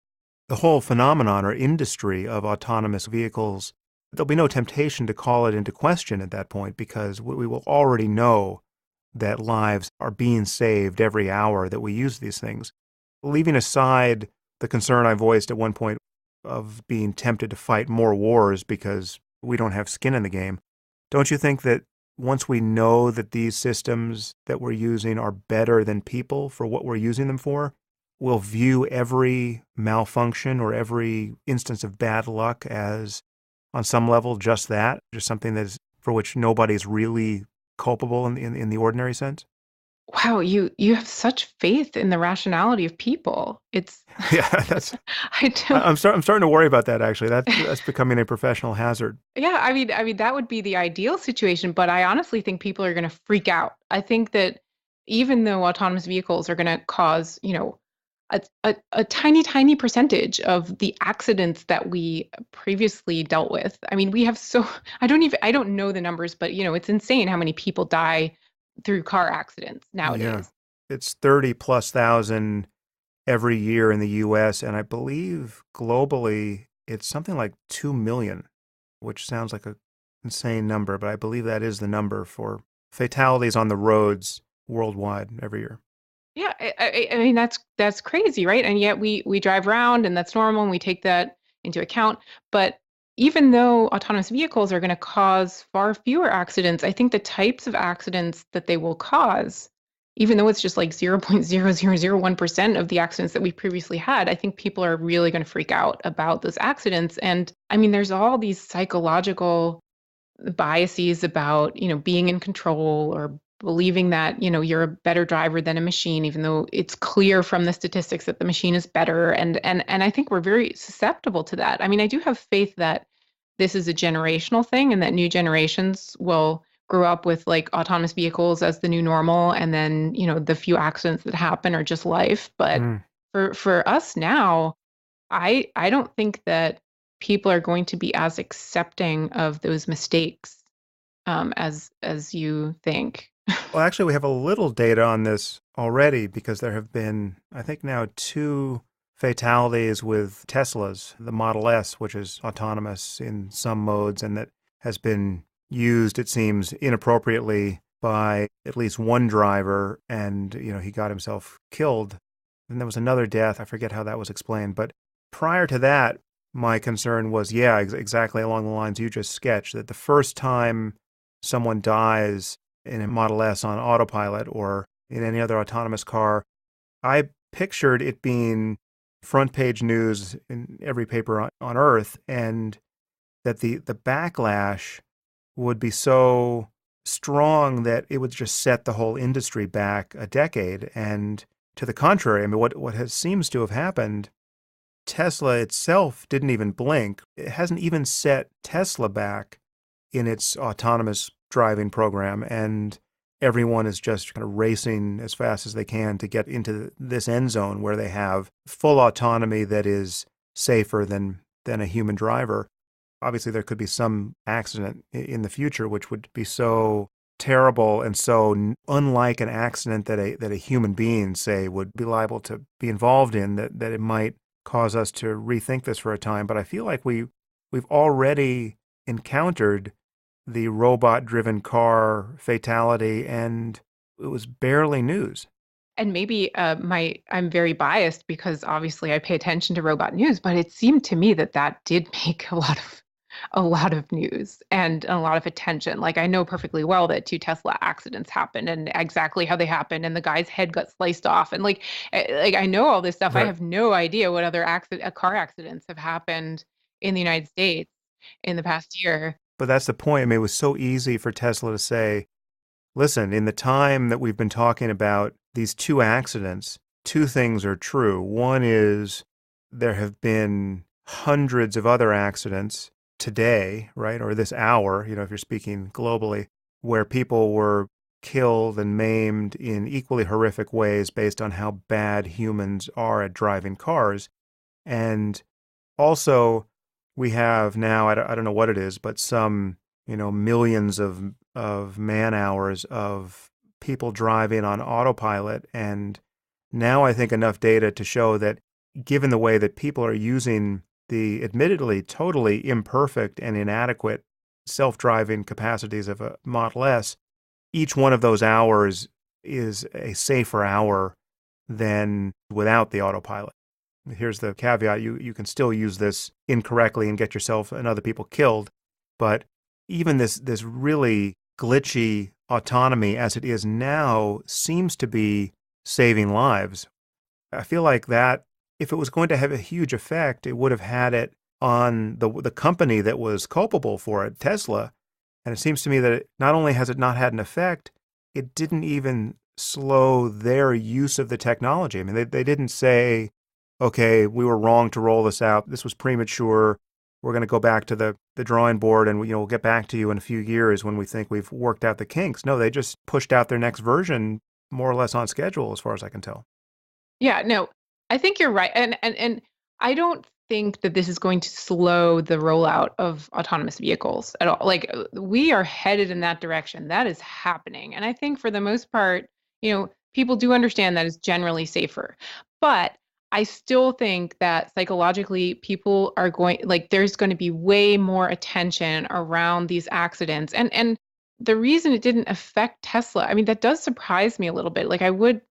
the whole phenomenon or industry of autonomous vehicles, there'll be no temptation to call it into question at that point because we will already know that lives are being saved every hour that we use these things. Leaving aside the concern I voiced at one point of being tempted to fight more wars because we don't have skin in the game, don't you think that once we know that these systems that we're using are better than people for what we're using them for, we'll view every malfunction or every instance of bad luck as, on some level, just that, just something that is for which nobody's really culpable in the ordinary sense? Wow, you have such faith in the rationality of people. It's Yeah, that's. I don't. I'm starting to worry about that actually. That's becoming a professional hazard. Yeah, I mean that would be the ideal situation, but I honestly think people are going to freak out. I think that even though autonomous vehicles are going to cause, a tiny, tiny percentage of the accidents that we previously dealt with. I mean, we have so I don't know the numbers, but it's insane how many people die through car accidents Yeah, nowadays. it's 30 plus thousand every year in the U.S. and I believe globally it's something like 2 million, which sounds like an insane number, but I believe that is the number for fatalities on the roads worldwide every year. Yeah, I mean that's crazy, right? And yet we drive around and that's normal and we take that into account. But even though autonomous vehicles are going to cause far fewer accidents, I think the types of accidents that they will cause, even though it's just like 0.0001% of the accidents that we previously had, I think people are really going to freak out about those accidents. And I mean, there's all these psychological biases about, being in control or believing that, you're a better driver than a machine, even though it's clear from the statistics that the machine is better. And I think we're very susceptible to that. I mean, I do have faith that this is a generational thing and that new generations will grow up with like autonomous vehicles as the new normal. And then, the few accidents that happen are just life. But Mm. for us now, I don't think that people are going to be as accepting of those mistakes as you think. Well, actually, we have a little data on this already because there have been, I think now, two fatalities with Teslas, the Model S, which is autonomous in some modes and that has been used, it seems, inappropriately by at least one driver, and he got himself killed. And there was another death. I forget how that was explained. But prior to that, my concern was, yeah, exactly along the lines you just sketched, that the first time someone dies in a Model S on autopilot or in any other autonomous car, I pictured it being front page news in every paper on Earth, and that the backlash would be so strong that it would just set the whole industry back a decade. And to the contrary, I mean, what has seems to have happened, Tesla itself didn't even blink. It hasn't even set Tesla back in its autonomous driving program, and everyone is just kind of racing as fast as they can to get into this end zone where they have full autonomy that is safer than a human driver. Obviously, there could be some accident in the future which would be so terrible and so unlike an accident that a human being, say, would be liable to be involved in, that it might cause us to rethink this for a time. But I feel like we've already encountered the robot-driven car fatality, and it was barely news. And maybe I'm very biased because obviously I pay attention to robot news, but it seemed to me that did make a lot of news and a lot of attention. Like, I know perfectly well that two Tesla accidents happened and exactly how they happened, and the guy's head got sliced off, and like I know all this stuff. I Right. have no idea what other car accidents have happened in the United States in the past year. But that's the point. I mean, it was so easy for Tesla to say, listen, in the time that we've been talking about these two accidents, two things are true. One is there have been hundreds of other accidents today, right, or this hour, if you're speaking globally, where people were killed and maimed in equally horrific ways based on how bad humans are at driving cars. And also, we have now, I don't know what it is, but some, millions of man hours of people driving on autopilot. And now I think enough data to show that given the way that people are using the admittedly totally imperfect and inadequate self-driving capacities of a Model S, each one of those hours is a safer hour than without the autopilot. Here's the caveat. You can still use this incorrectly and get yourself and other people killed. But even this really glitchy autonomy as it is now seems to be saving lives. I feel like that if it was going to have a huge effect, it would have had it on the company that was culpable for it, Tesla. And it seems to me that not only has it not had an effect, it didn't even slow their use of the technology. I mean, they didn't say, okay, we were wrong to roll this out. This was premature. We're going to go back to the drawing board, and we'll get back to you in a few years when we think we've worked out the kinks. No, they just pushed out their next version more or less on schedule, as far as I can tell. Yeah, no, I think you're right. And I don't think that this is going to slow the rollout of autonomous vehicles at all. Like, we are headed in that direction. That is happening. And I think for the most part, people do understand that it's generally safer. But I still think that psychologically people are there's going to be way more attention around these accidents. And the reason it didn't affect Tesla, I mean, that does surprise me a little bit. Like, I would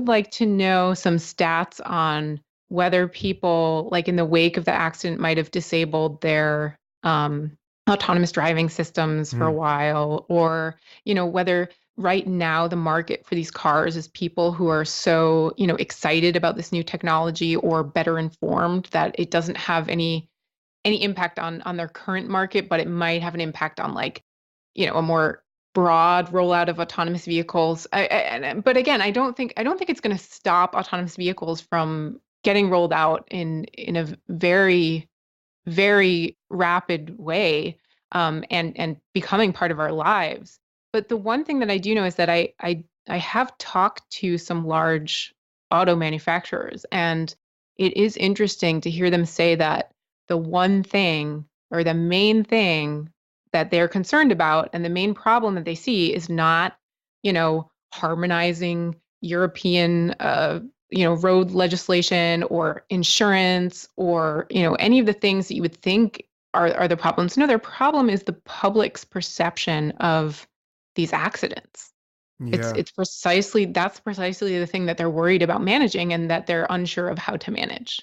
like to know some stats on whether people, like in the wake of the accident, might have disabled their autonomous driving systems for a while, or whether right now the market for these cars is people who are so excited about this new technology or better informed that it doesn't have any impact on their current market, but it might have an impact on a more broad rollout of autonomous vehicles. But again, I don't think it's going to stop autonomous vehicles from getting rolled out in a very, very rapid way, and becoming part of our lives. But the one thing that I do know is that I have talked to some large auto manufacturers, and it is interesting to hear them say that the one thing or the main thing that they're concerned about and the main problem that they see is not harmonizing European, road legislation or insurance or, any of the things that you would think are the problems. No, their problem is the public's perception of these accidents. Yeah. That's precisely the thing that they're worried about managing and that they're unsure of how to manage.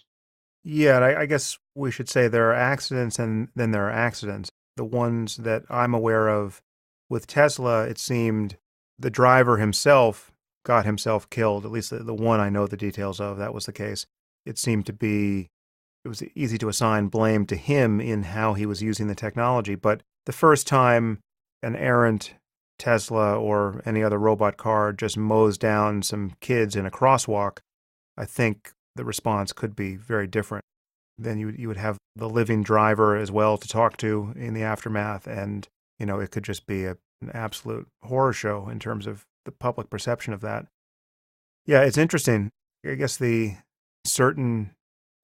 Yeah, and I guess we should say there are accidents and then there are accidents. The ones that I'm aware of with Tesla, it seemed the driver himself got himself killed, at least the one I know the details of, that was the case. It seemed to be, it was easy to assign blame to him in how he was using the technology. But the first time an errant Tesla or any other robot car just mows down some kids in a crosswalk, I think the response could be very different. Then you would have the living driver as well to talk to in the aftermath, and it could just be an absolute horror show in terms of the public perception of that. Yeah, it's interesting. I guess the certain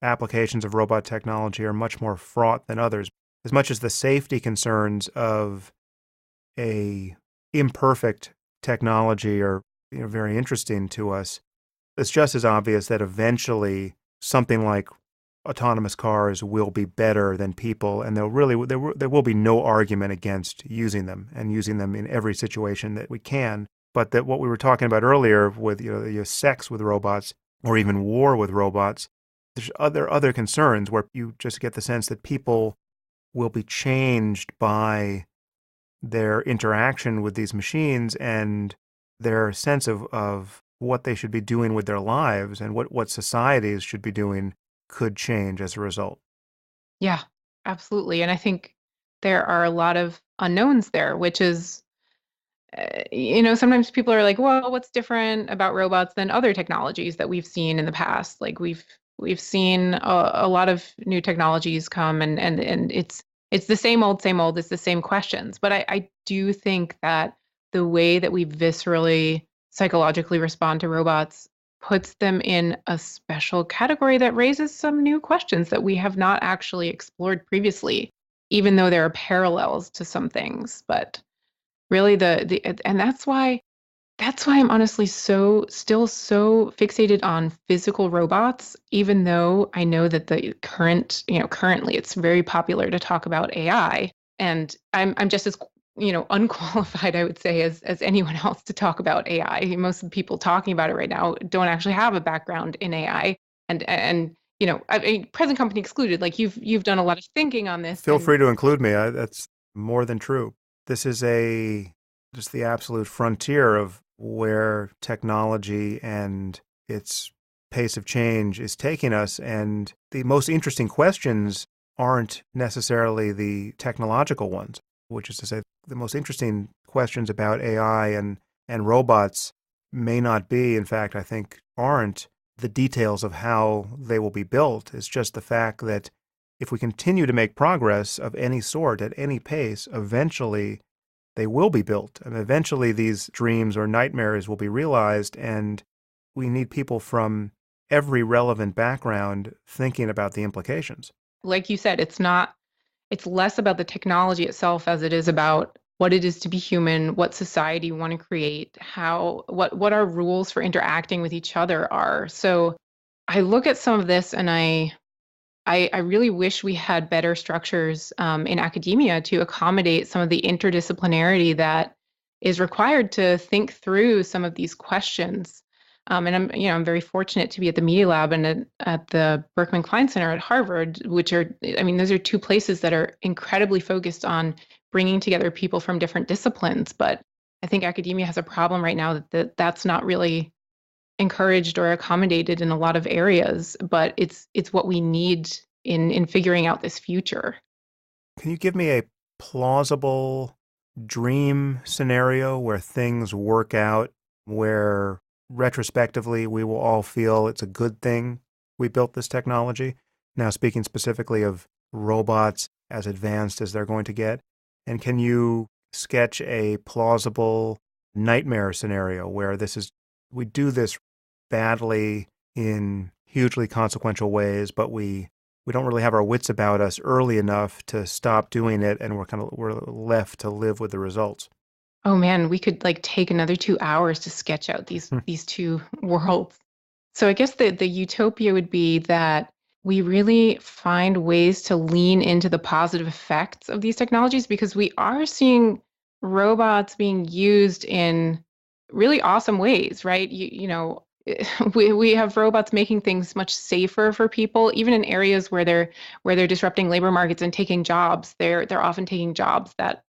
applications of robot technology are much more fraught than others. As much as the safety concerns of a imperfect technology are very interesting to us, it's just as obvious that eventually something like autonomous cars will be better than people, and there will be no argument against using them and using them in every situation that we can. But that what we were talking about earlier with sex with robots or even war with robots, there's other concerns where you just get the sense that people will be changed by their interaction with these machines and their sense of what they should be doing with their lives and what societies should be doing could change as a result. Yeah, absolutely. And I think there are a lot of unknowns there, which is, sometimes people are like, well, what's different about robots than other technologies that we've seen in the past? Like we've seen a lot of new technologies come and it's the same old, same old. It's the same questions. But I do think that the way that we viscerally psychologically respond to robots puts them in a special category that raises some new questions that we have not actually explored previously, even though there are parallels to some things. But really and that's why I'm honestly still so fixated on physical robots, even though I know that currently it's very popular to talk about AI. And I'm just as, unqualified, I would say, as anyone else to talk about AI. Most of the people talking about it right now don't actually have a background in AI. And I mean, present company excluded, like you've done a lot of thinking on this. Feel And free to include me. That's more than true. This is just the absolute frontier of where technology and its pace of change is taking us. And the most interesting questions aren't necessarily the technological ones, which is to say, the most interesting questions about AI and robots may not be, in fact, I think, aren't the details of how they will be built. It's just the fact that if we continue to make progress of any sort at any pace, eventually they will be built. And eventually these dreams or nightmares will be realized, and we need people from every relevant background thinking about the implications. like you said, it's less about the technology itself as it is about what it is to be human, what society we want to create, what our rules for interacting with each other are. So I look at some of this and I really wish we had better structures in academia to accommodate some of the interdisciplinarity that is required to think through some of these questions. And I'm very fortunate to be at the Media Lab and at the Berkman Klein Center at Harvard, which are, I mean, those are two places that are incredibly focused on bringing together people from different disciplines. But I think academia has a problem right now that's not really encouraged or accommodated in a lot of areas, but it's what we need in figuring out this future. Can you give me a plausible dream scenario where things work out, where retrospectively we will all feel it's a good thing we built this technology? Now, speaking specifically of robots as advanced as they're going to get, and can you sketch a plausible nightmare scenario where we do this badly in hugely consequential ways, but we don't really have our wits about us early enough to stop doing it, and we're left to live with the results? Oh man, we could like take another 2 hours to sketch out these two worlds. So I guess the utopia would be that we really find ways to lean into the positive effects of these technologies because we are seeing robots being used in really awesome ways, right? We have robots making things much safer for people, even in areas where they're disrupting labor markets and taking jobs. They're often taking jobs that,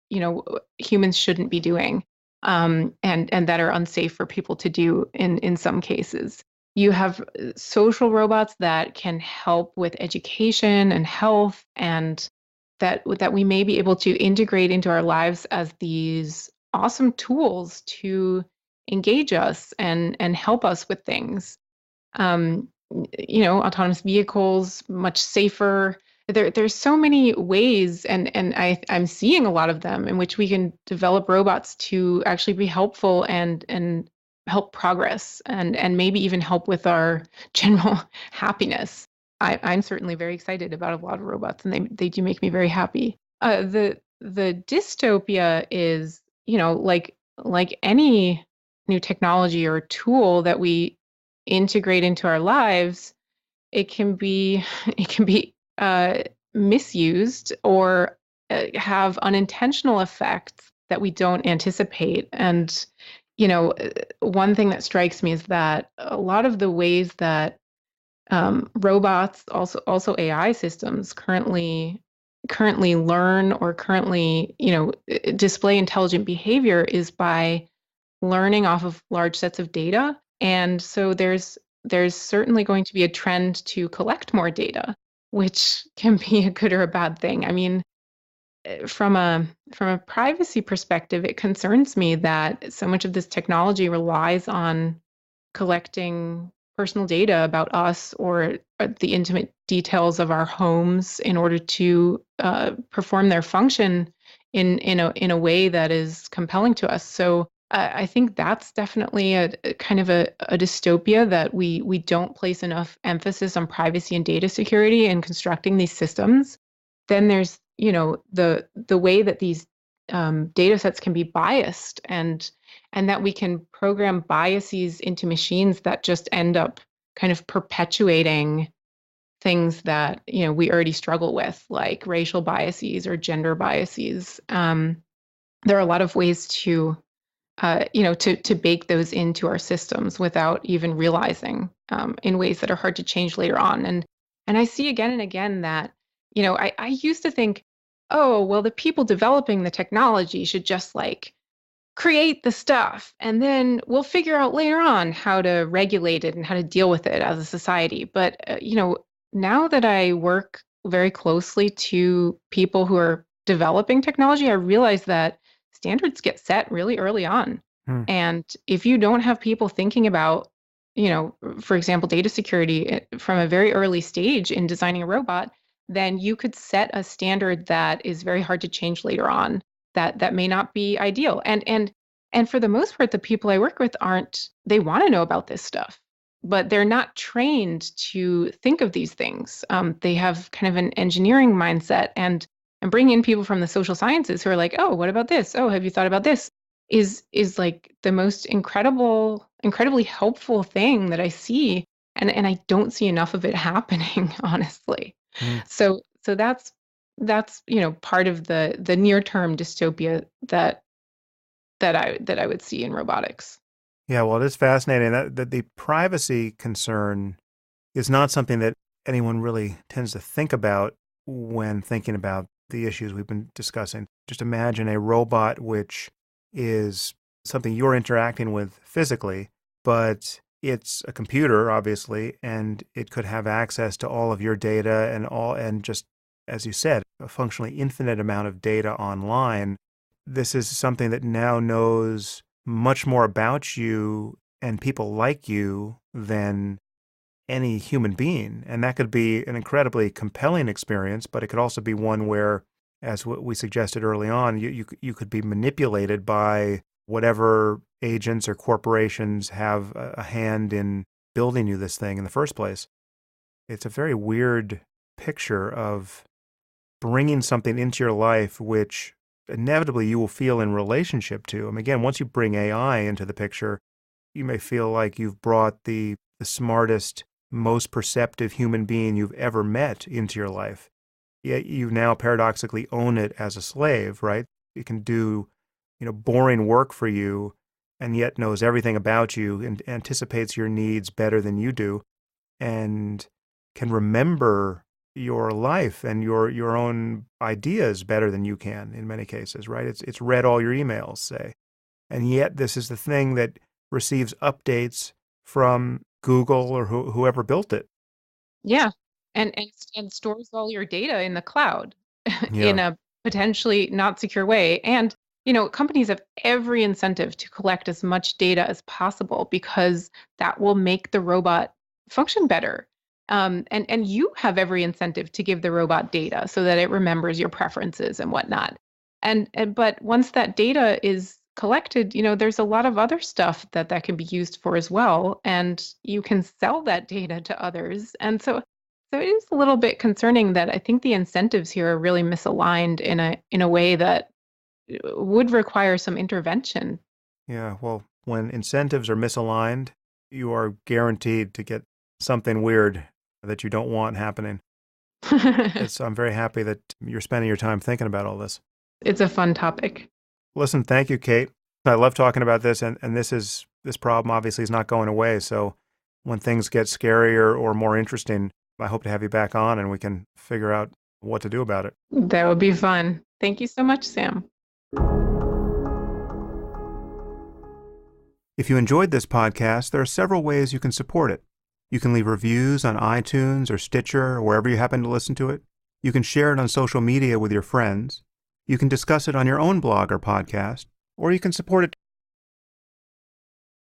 humans shouldn't be doing, and that are unsafe for people to do in some cases. You have social robots that can help with education and health, and that we may be able to integrate into our lives as these awesome tools to engage us and help us with things. Um, Autonomous vehicles, much safer. There's so many ways, and I'm seeing a lot of them in which we can develop robots to actually be helpful and help progress and maybe even help with our general happiness. I'm certainly very excited about a lot of robots, and they do make me very happy. The dystopia is, like any new technology or tool that we integrate into our lives, it can be it can be misused or have unintentional effects that we don't anticipate. And one thing that strikes me is that a lot of the ways that robots, also AI systems, currently learn or currently display intelligent behavior is by learning off of large sets of data. And so there's certainly going to be a trend to collect more data, which can be a good or a bad thing. I mean, from a privacy perspective, it concerns me that so much of this technology relies on collecting personal data about us or the intimate details of our homes in order to perform their function in a way that is compelling to us. So I think that's definitely a kind of a dystopia, that we don't place enough emphasis on privacy and data security in constructing these systems. Then there's the way that these data sets can be biased, and that we can program biases into machines that just end up kind of perpetuating things that we already struggle with, like racial biases or gender biases. There are a lot of ways to bake those into our systems without even realizing, in ways that are hard to change later on. And I see again and again that, I used to think, oh, well, the people developing the technology should just like create the stuff, and then we'll figure out later on how to regulate it and how to deal with it as a society. But now that I work very closely to people who are developing technology, I realize that standards get set really early on. Hmm. And if you don't have people thinking about, for example, data security from a very early stage in designing a robot, then you could set a standard that is very hard to change later on, that may not be ideal. And for the most part, the people I work with they want to know about this stuff, but they're not trained to think of these things. They have kind of an engineering mindset, and bring in people from the social sciences who are like, oh, what about this? Oh, have you thought about this? Is like the most incredibly helpful thing that I see. And I don't see enough of it happening, honestly. Hmm. So that's part of the near term dystopia that I would see in robotics. Yeah, well, it is fascinating that the privacy concern is not something that anyone really tends to think about when thinking about the issues we've been discussing. Just imagine a robot which is something you're interacting with physically, but it's a computer, obviously, and it could have access to all of your data and just, as you said, a functionally infinite amount of data online. This is something that now knows much more about you and people like you than any human being. And that could be an incredibly compelling experience, but it could also be one where, as we suggested early on, you could be manipulated by whatever agents or corporations have a hand in building you this thing in the first place. It's a very weird picture of bringing something into your life which inevitably you will feel in relationship to. I mean, again, once you bring AI into the picture, you may feel like you've brought the smartest, most perceptive human being you've ever met into your life. Yet you now paradoxically own it as a slave, right? It can do, boring work for you and yet knows everything about you and anticipates your needs better than you do and can remember your life and your own ideas better than you can in many cases, right? It's read all your emails, say. And yet this is the thing that receives updates from Google or whoever built it. Yeah. And stores all your data in the cloud in Yeah. a potentially not secure way. And, companies have every incentive to collect as much data as possible because that will make the robot function better. And you have every incentive to give the robot data so that it remembers your preferences and whatnot. But once that data is collected, there's a lot of other stuff that can be used for as well, and you can sell that data to others. And so it is a little bit concerning that I think the incentives here are really misaligned in a way that would require some intervention. Yeah. Well, when incentives are misaligned, you are guaranteed to get something weird that you don't want happening. I'm very happy that you're spending your time thinking about all this. It's a fun topic. Listen, thank you, Kate. I love talking about this, and this problem obviously is not going away. So when things get scarier or more interesting, I hope to have you back on and we can figure out what to do about it. That would be fun. Thank you so much, Sam. If you enjoyed this podcast, there are several ways you can support it. You can leave reviews on iTunes or Stitcher or wherever you happen to listen to it. You can share it on social media with your friends. You can discuss it on your own blog or podcast, or you can support it